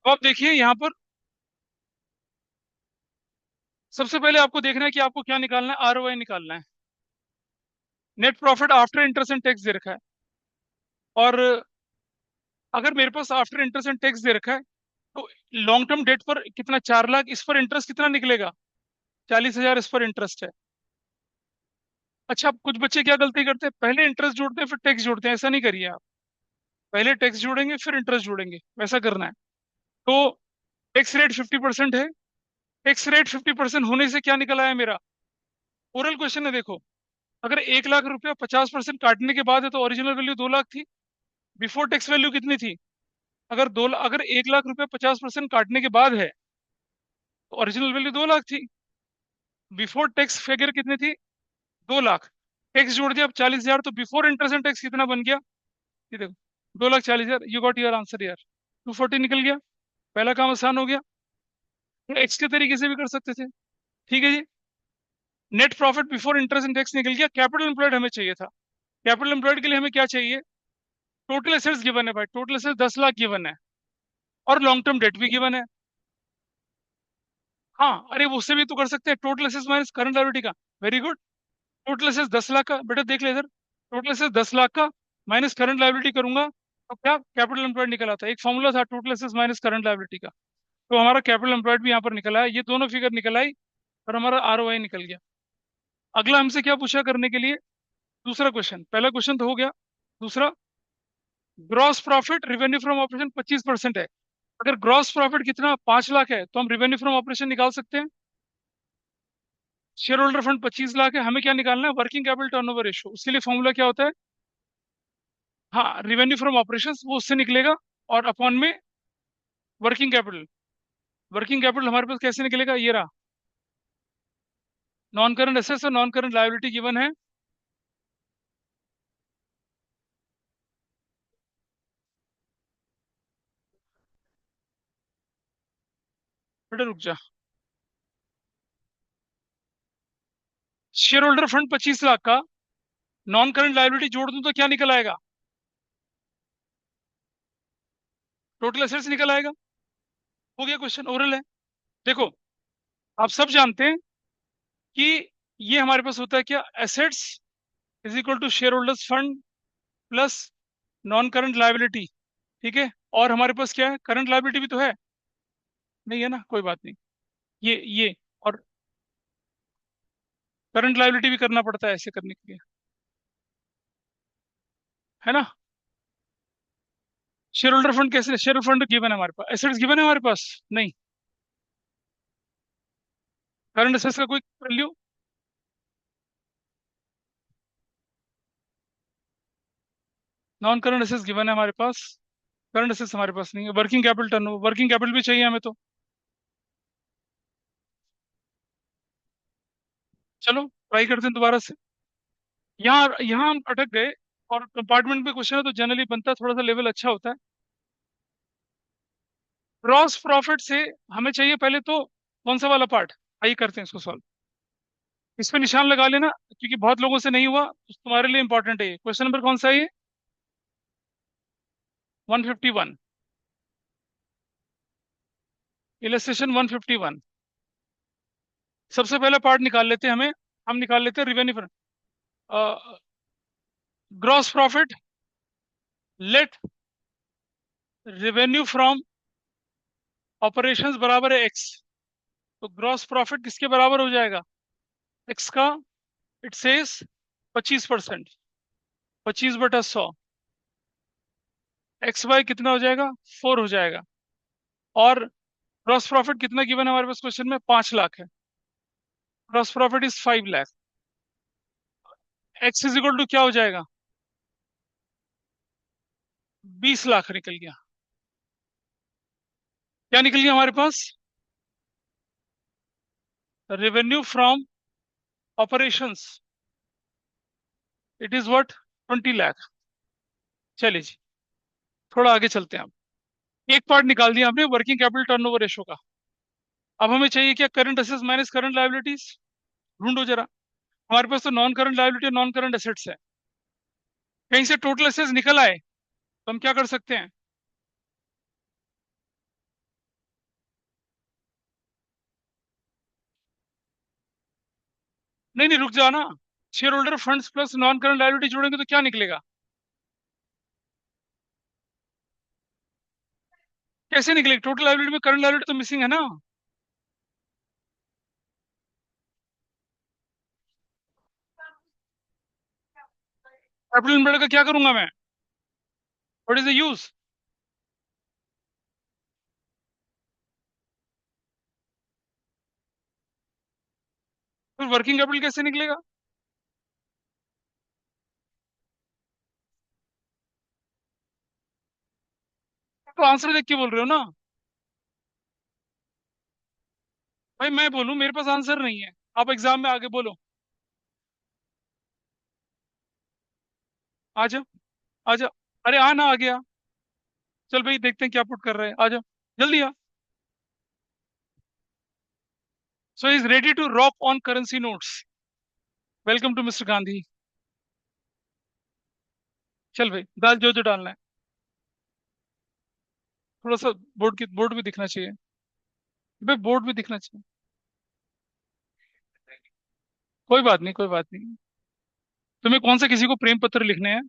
अब आप देखिए यहाँ पर, सबसे पहले आपको देखना है कि आपको क्या निकालना है, आरओआई निकालना है। Net profit after interest and tax दे रखा है, और अगर मेरे पास आफ्टर इंटरेस्ट एंड टैक्स दे रखा है, तो लॉन्ग टर्म डेट पर कितना, 4 लाख, इस पर इंटरेस्ट कितना निकलेगा? 40,000 इस पर इंटरेस्ट है। अच्छा, अब कुछ बच्चे क्या गलती करते हैं, पहले इंटरेस्ट जोड़ते हैं फिर टैक्स जोड़ते हैं। ऐसा नहीं करिए आप, पहले टैक्स जोड़ेंगे फिर इंटरेस्ट जोड़ेंगे, वैसा करना है। तो टैक्स रेट 50% है। टैक्स रेट 50% होने से क्या निकल आया मेरा? ओरल क्वेश्चन है, देखो। अगर 1 लाख रुपया 50% काटने के बाद है तो ओरिजिनल वैल्यू 2 लाख थी। बिफोर टैक्स वैल्यू कितनी थी? अगर 1 लाख रुपया 50% काटने के बाद है तो ओरिजिनल वैल्यू 2 लाख थी। बिफोर टैक्स फिगर कितनी थी? 2 लाख। टैक्स जोड़ दिया अब 40,000, तो बिफोर इंटरेस्ट एंड टैक्स कितना बन गया? ये देखो, 2,40,000। यू गॉट योर आंसर यार, 240 निकल गया। पहला काम आसान हो गया। एक्स के तरीके से भी कर सकते थे। ठीक है जी। Net profit before interest and tax निकल गया। कैपिटल एम्प्लॉयड हमें चाहिए था। कैपिटल एम्प्लॉयड के लिए हमें क्या चाहिए? टोटल एसेट्स गिवन है भाई, टोटल एसेट्स 10 लाख गिवन है, और लॉन्ग टर्म डेट भी गिवन है। हाँ, अरे वो उससे भी तो कर सकते हैं, total assets minus current liability का। Very good. Total assets 10 lakh का, बेटा देख ले इधर। टोटल एसेट्स 10 लाख का माइनस करंट लायबिलिटी करूंगा तो क्या कैपिटल एम्प्लॉयड निकल आता है। एक फॉर्मूला था total assets minus current liability का, तो हमारा कैपिटल एम्प्लॉयड भी यहाँ पर निकल आया। ये दोनों फिगर निकल आई, और हमारा आरओआई निकल गया। अगला हमसे क्या पूछा करने के लिए? दूसरा क्वेश्चन, पहला क्वेश्चन तो हो गया। दूसरा, gross profit revenue from operation 25% है। अगर ग्रॉस प्रॉफिट कितना 5 लाख है, तो हम रिवेन्यू फ्रॉम ऑपरेशन निकाल सकते हैं। शेयर होल्डर फंड 25 लाख है, हमें क्या निकालना है? Working capital turnover ratio. उसके लिए फॉर्मूला क्या होता है? हाँ, रिवेन्यू फ्रॉम ऑपरेशन वो उससे निकलेगा, और अपॉन में वर्किंग कैपिटल। वर्किंग कैपिटल हमारे पास कैसे निकलेगा? ये रहा, नॉन करंट एसेट्स और नॉन करंट लायबिलिटी गिवन है। बेटा रुक जा। शेयर होल्डर फंड 25 लाख का, नॉन करंट लायबिलिटी जोड़ दूं तो क्या निकल आएगा? टोटल एसेट्स निकल आएगा। हो गया, क्वेश्चन ओरल है। देखो, आप सब जानते हैं कि ये हमारे पास होता है क्या? Assets is equal to shareholders fund plus non current liability. ठीक है, और हमारे पास क्या है? करंट लायबिलिटी भी तो है। नहीं है ना, कोई बात नहीं। ये और करंट लायबिलिटी भी करना पड़ता है ऐसे करने के लिए, है ना। शेयर होल्डर फंड कैसे? शेयर होल्डर फंड गिवन है हमारे पास, एसेट्स गिवन है हमारे पास। नहीं, करंट एसेट्स का कोई value? Non current assets given है हमारे पास, करंट एसेट्स हमारे पास नहीं है। Working capital turn, working capital भी चाहिए हमें तो। चलो ट्राई करते हैं दोबारा से। यहाँ यहाँ हम अटक गए, और कंपार्टमेंट में क्वेश्चन है तो जनरली बनता है, थोड़ा सा लेवल अच्छा होता है। ग्रॉस प्रॉफिट से हमें चाहिए पहले तो कौन सा वाला पार्ट? आइए करते हैं इसको सॉल्व। इस पे निशान लगा लेना, क्योंकि बहुत लोगों से नहीं हुआ तो तुम्हारे लिए इंपॉर्टेंट है। क्वेश्चन नंबर कौन सा है ये? 151। इलस्ट्रेशन 151। सबसे पहला पार्ट निकाल लेते हैं हमें। हम निकाल लेते हैं revenue, gross profit let revenue from operations बराबर है एक्स। तो ग्रॉस प्रॉफिट किसके बराबर हो जाएगा? एक्स का। It says 25%। 25/100। एक्स बाय कितना हो जाएगा? 4 हो जाएगा। और ग्रॉस प्रॉफिट कितना गिवन है हमारे पास क्वेश्चन में? 5 लाख है। Gross profit is 5 lakh. X is equal to क्या हो जाएगा? 20 लाख निकल गया। क्या निकल गया हमारे पास? Revenue from operations, it is what? 20 lakh. चलिए जी, थोड़ा आगे चलते हैं। हम एक पार्ट निकाल दिया हमने वर्किंग कैपिटल टर्नओवर रेशो का। अब हमें चाहिए क्या? Current assets minus current liabilities. ढूंढो जरा। हमारे पास तो non current liability, non current assets है। कहीं से टोटल एसेट्स निकल आए तो हम क्या कर सकते हैं? नहीं नहीं, रुक जाओ ना। Share holder funds plus non current liability जोड़ेंगे तो क्या निकलेगा? कैसे निकलेगा? टोटल लायबिलिटी में करंट लायबिलिटी तो मिसिंग है ना। कैपिटल इम्प्लॉयड का क्या करूंगा मैं? What is the use? फिर वर्किंग कैपिटल कैसे निकलेगा? तो आंसर देख के बोल रहे हो ना। भाई मैं बोलूं, मेरे पास आंसर नहीं है। आप एग्जाम में आगे बोलो। आ जाओ। आ जाओ। अरे आ ना, आ गया। चल भाई देखते हैं क्या पुट कर रहे हैं। आ जाओ, जल्दी आ। So is ready to rock on currency notes. Welcome to mister Gandhi. चल भाई डाल जो जो डालना है। थोड़ा सा बोर्ड भी दिखना चाहिए। भाई बोर्ड भी दिखना चाहिए। कोई बात नहीं, कोई बात नहीं। तुम्हें कौन सा किसी को प्रेम पत्र लिखने हैं?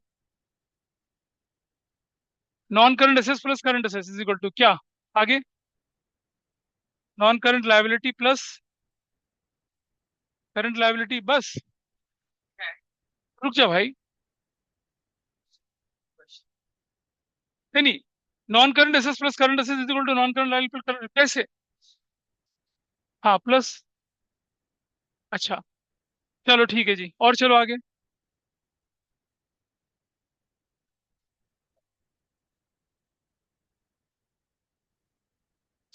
Non current assets plus current assets is equal to क्या? आगे। Non current liability plus current liability, बस। रुक जा भाई। नहीं नहीं, non current assets plus current assets is equal to non current liability कैसे? हाँ प्लस। अच्छा, चलो ठीक है जी, और चलो आगे।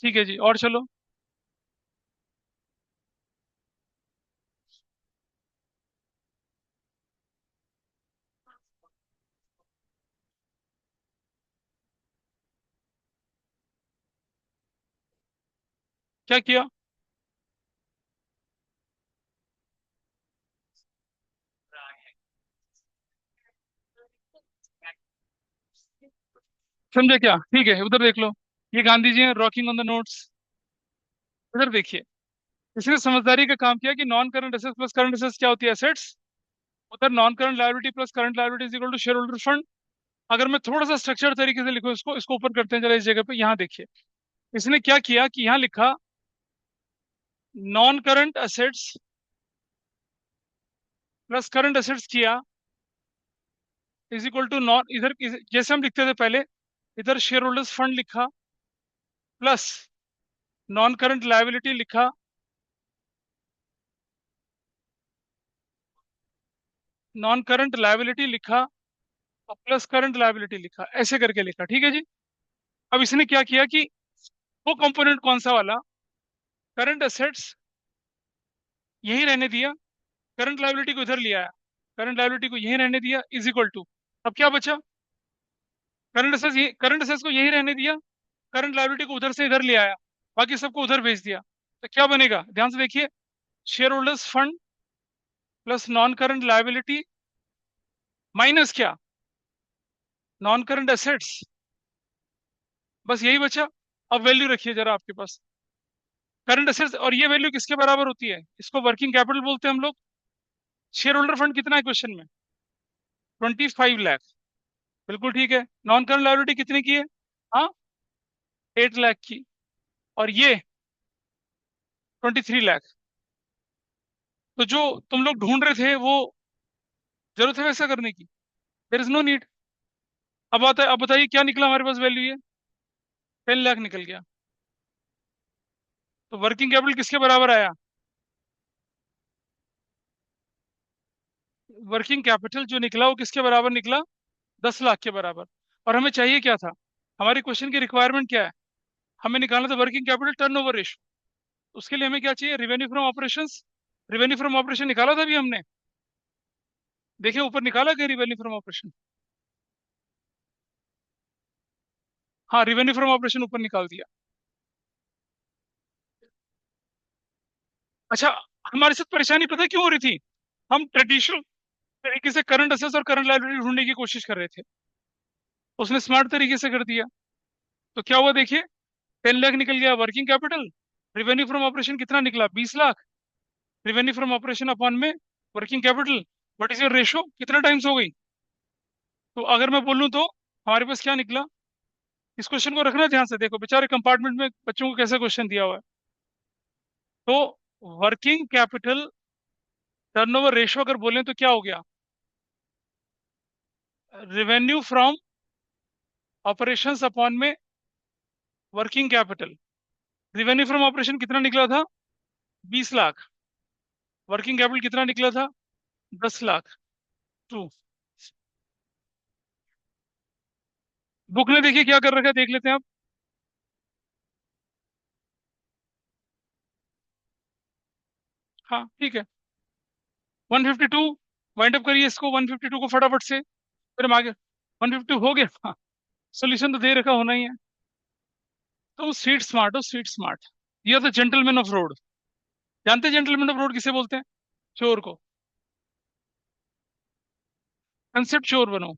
ठीक है जी, और चलो। क्या किया? समझे क्या? ठीक है, उधर देख लो। ये गांधी जी हैं रॉकिंग ऑन द नोट्स। उधर देखिए। इसने समझदारी का काम किया कि non current assets plus current assets क्या होती है? एसेट्स। उधर non current liability plus current liability is equal to shareholder fund. अगर मैं थोड़ा सा स्ट्रक्चर तरीके से लिखूं इसको इसको ऊपर करते हैं जरा इस जगह पे। यहाँ देखिए, इसने क्या किया कि यहाँ लिखा non current assets plus current assets किया इज इक्वल टू नॉन, जैसे हम लिखते थे पहले, इधर शेयर होल्डर्स फंड लिखा प्लस नॉन करंट लायबिलिटी लिखा, नॉन करंट लायबिलिटी लिखा और प्लस करंट लायबिलिटी लिखा, ऐसे करके लिखा। ठीक है जी। अब इसने क्या किया कि वो कंपोनेंट कौन सा वाला, करंट एसेट्स यही रहने दिया, करंट लायबिलिटी को इधर लिया आया, करंट लायबिलिटी को यही रहने दिया इज इक्वल टू। अब क्या बचा? करंट एसेट्स को यही रहने दिया, करंट लायबिलिटी को उधर से इधर ले आया, बाकी सबको उधर भेज दिया। तो क्या बनेगा ध्यान से देखिए। Share holders fund plus non current liability minus क्या, नॉन करंट एसेट्स। बस यही बचा। अब वैल्यू रखिए जरा आपके पास, करंट एसेट्स, और ये वैल्यू किसके बराबर होती है, इसको वर्किंग कैपिटल बोलते हैं हम लोग। शेयर होल्डर फंड कितना है क्वेश्चन में, 25 लाख। बिल्कुल ठीक है। नॉन करंट लायबिलिटी कितने की है, हाँ, 8 लाख की। और ये 23 लाख। तो जो तुम लोग ढूंढ रहे थे वो जरूरत है वैसा करने की, देर इज नो नीड। अब आता है, अब बताइए क्या निकला हमारे पास वैल्यू, ये 10 लाख निकल गया। तो वर्किंग कैपिटल किसके बराबर आया, वर्किंग कैपिटल जो निकला वो किसके बराबर निकला, 10 लाख के बराबर। और हमें चाहिए क्या था, हमारी क्वेश्चन की रिक्वायरमेंट क्या है, हमें निकालना था वर्किंग कैपिटल टर्नओवर रेशियो। उसके लिए हमें क्या चाहिए, revenue from operations. Revenue from operation निकाला था अभी हमने, देखिए ऊपर निकाला गया रिवेन्यू फ्रॉम ऑपरेशन। हाँ, रिवेन्यू फ्रॉम ऑपरेशन ऊपर निकाल दिया। अच्छा, हमारे साथ परेशानी पता है क्यों हो रही थी, हम ट्रेडिशनल तरीके से करंट असेट्स और करंट लायबिलिटी ढूंढने की कोशिश कर रहे थे, उसने स्मार्ट तरीके से कर दिया। तो क्या हुआ देखिए, 10 लाख निकल गया working capital, revenue from operation कितना निकला, 20 lakh. Revenue from operation upon में working capital, what is your ratio, कितना टाइम्स हो गई। तो अगर मैं बोलूँ तो हमारे पास क्या निकला, इस क्वेश्चन को रखना ध्यान से, देखो बेचारे कंपार्टमेंट में बच्चों को कैसा क्वेश्चन दिया हुआ है। तो वर्किंग कैपिटल टर्नओवर रेशो अगर बोलें तो क्या हो गया, रिवेन्यू फ्रॉम ऑपरेशंस अपॉन में working capital. Revenue from operation कितना निकला था, 20 लाख। वर्किंग कैपिटल कितना निकला था, 10 लाख। ट्रू। बुक ने देखिए क्या कर रखा है, देख लेते हैं आप। हाँ ठीक है, 152, वाइंड अप करिए इसको 152 को फटाफट से, फिर हम आगे। 152 हो गया, हाँ। सोल्यूशन तो दे रखा होना ही है। तुम स्ट्रीट स्मार्ट हो, street smart. You are the gentleman of road. जानते हैं जेंटलमैन ऑफ रोड किसे बोलते हैं, चोर को। कंसेप्ट चोर बनो,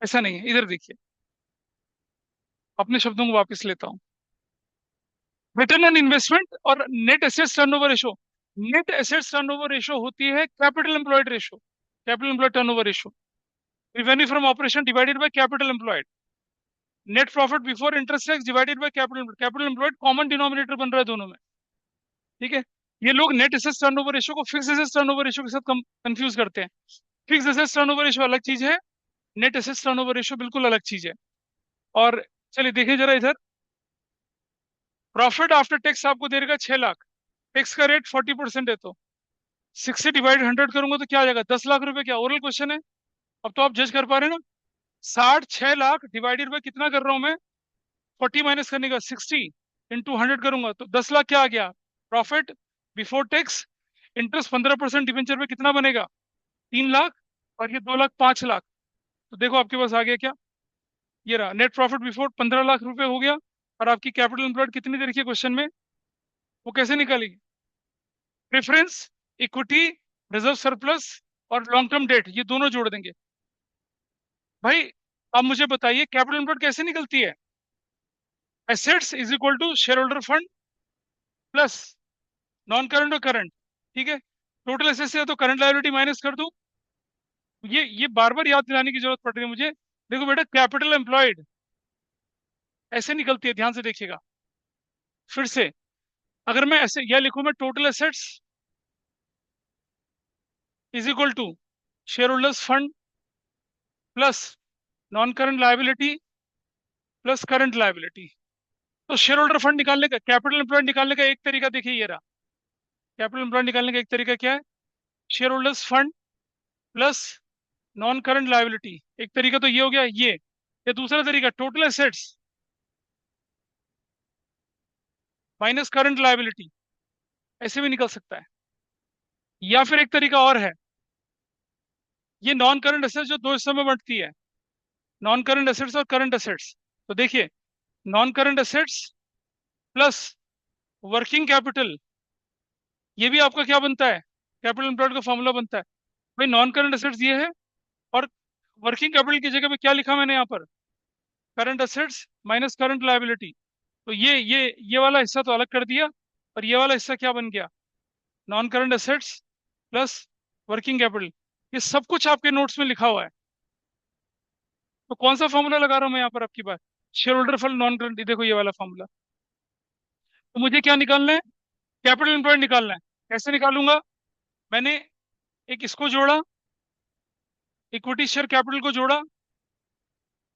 ऐसा नहीं है, इधर देखिए, अपने शब्दों को वापस लेता हूँ। रिटर्न ऑन इन्वेस्टमेंट और net assets turnover ratio. Net assets turnover ratio होती है capital employed ratio, capital employed turnover ratio. Revenue from operation divided by capital employed. Net profit before interest tax divided by capital, capital employed common denominator बन रहा है दोनों में। ठीक है। ये लोग नेट एसेट्स टर्नओवर रेशो को फिक्स एसेट्स टर्नओवर रेशो के साथ कंफ्यूज करते हैं। फिक्स एसेट्स टर्नओवर रेशो अलग चीज है, नेट एसेट्स टर्नओवर रेशो बिल्कुल अलग चीज है। और चलिए देखें जरा इधर, प्रॉफिट आफ्टर टैक्स आपको दे देगा 6 लाख, टैक्स का रेट 40% है, तो 6 से डिवाइड 100 करूंगा तो क्या आ जाएगा, 10 लाख रुपए। क्या ओरल क्वेश्चन है, अब तो आप जज कर पा रहे हैं ना। 6 लाख डिवाइडेड बाय कितना कर रहा हूं मैं, 40 माइनस करने का 60 इंटू 100 करूंगा तो 10 लाख क्या आ गया, profit before tax. Interest 15% debenture पे कितना बनेगा, 3 लाख। और ये 2 लाख, 5 लाख। तो देखो आपके पास आ गया क्या, ये रहा नेट प्रॉफिट बिफोर 15 लाख रुपए हो गया। और आपकी कैपिटल एम्प्लॉयड कितनी दे रखी है क्वेश्चन में, वो कैसे निकालेगी, प्रेफरेंस, इक्विटी, रिजर्व सरप्लस और लॉन्ग टर्म डेट, ये दोनों जोड़ देंगे। भाई अब मुझे बताइए कैपिटल एम्प्लॉयड कैसे निकलती है, assets is equal to shareholder fund plus non current और करंट। ठीक है, टोटल एसेट्स से तो करंट लायबिलिटी माइनस कर दूं। ये बार बार याद दिलाने की जरूरत पड़ रही है मुझे। देखो बेटा, कैपिटल एम्प्लॉयड ऐसे निकलती है, ध्यान से देखिएगा फिर से। अगर मैं ऐसे यह लिखूं, मैं total assets is equal to shareholders fund plus non current liability plus current liability. तो शेयर होल्डर फंड निकालने का, कैपिटल एम्प्लॉयड निकालने का एक तरीका देखिए, ये रहा। कैपिटल एम्प्लॉयड निकालने का एक तरीका क्या है, share holders fund plus non current liability. एक तरीका तो ये हो गया, ये दूसरा तरीका total assets minus current liability, ऐसे भी निकल सकता है। या फिर एक तरीका और है, ये नॉन करंट एसेट्स जो दो हिस्सों में बढ़ती है, नॉन करंट एसेट्स और करंट एसेट्स। तो देखिए, non current assets plus working capital, ये भी आपका क्या बनता है, कैपिटल एम्प्लॉयड का फॉर्मूला बनता है। भाई नॉन करंट एसेट्स ये है, और वर्किंग कैपिटल की जगह पे क्या लिखा मैंने यहाँ पर, current assets minus current liability. तो ये वाला हिस्सा तो अलग कर दिया, और ये वाला हिस्सा क्या बन गया, non current assets plus working capital. ये सब कुछ आपके नोट्स में लिखा हुआ है। तो कौन सा फॉर्मूला लगा रहा हूँ मैं यहाँ पर आपकी बात, share holder fund non current, देखो ये वाला फॉर्मूला। तो मुझे क्या निकालना है, कैपिटल एम्प्लॉयड निकालना है। कैसे निकालूंगा, मैंने एक इसको जोड़ा, इक्विटी शेयर कैपिटल को जोड़ा,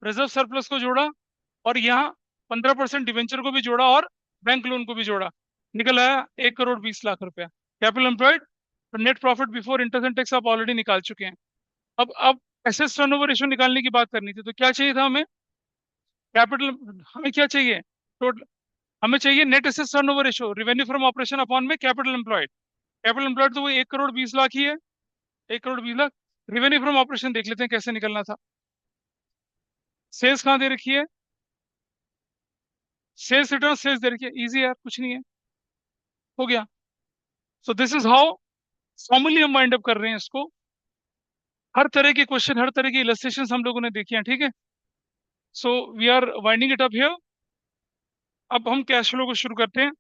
रिजर्व सरप्लस को जोड़ा, और यहाँ 15% डिवेंचर को भी जोड़ा, और बैंक लोन को भी जोड़ा। निकल आया 1,20,00,000 रुपया कैपिटल एम्प्लॉयड। तो net profit before interest and tax आप ऑलरेडी निकाल चुके हैं। अब एसेट्स टर्नओवर रेशियो निकालने की बात करनी थी, तो क्या चाहिए था हमें, कैपिटल, हमें क्या चाहिए, टोटल, हमें चाहिए net assets turnover ratio, revenue from operation upon में कैपिटल एम्प्लॉयड। कैपिटल एम्प्लॉयड तो वो 1,20,00,000 ही है, 1,20,00,000। रेवेन्यू फ्रॉम ऑपरेशन देख लेते हैं कैसे निकलना था। सेल्स कहाँ दे रखी है, सेल्स रिटर्न सेल्स दे रखी है, इजी यार, कुछ नहीं है, हो गया। So this is how formally हम वाइंड अप कर रहे हैं इसको। हर तरह के क्वेश्चन, हर तरह की इलस्ट्रेशन हम लोगों ने देखी हैं, ठीक है। So we are winding it up here. अब हम कैश फ्लो को शुरू करते हैं।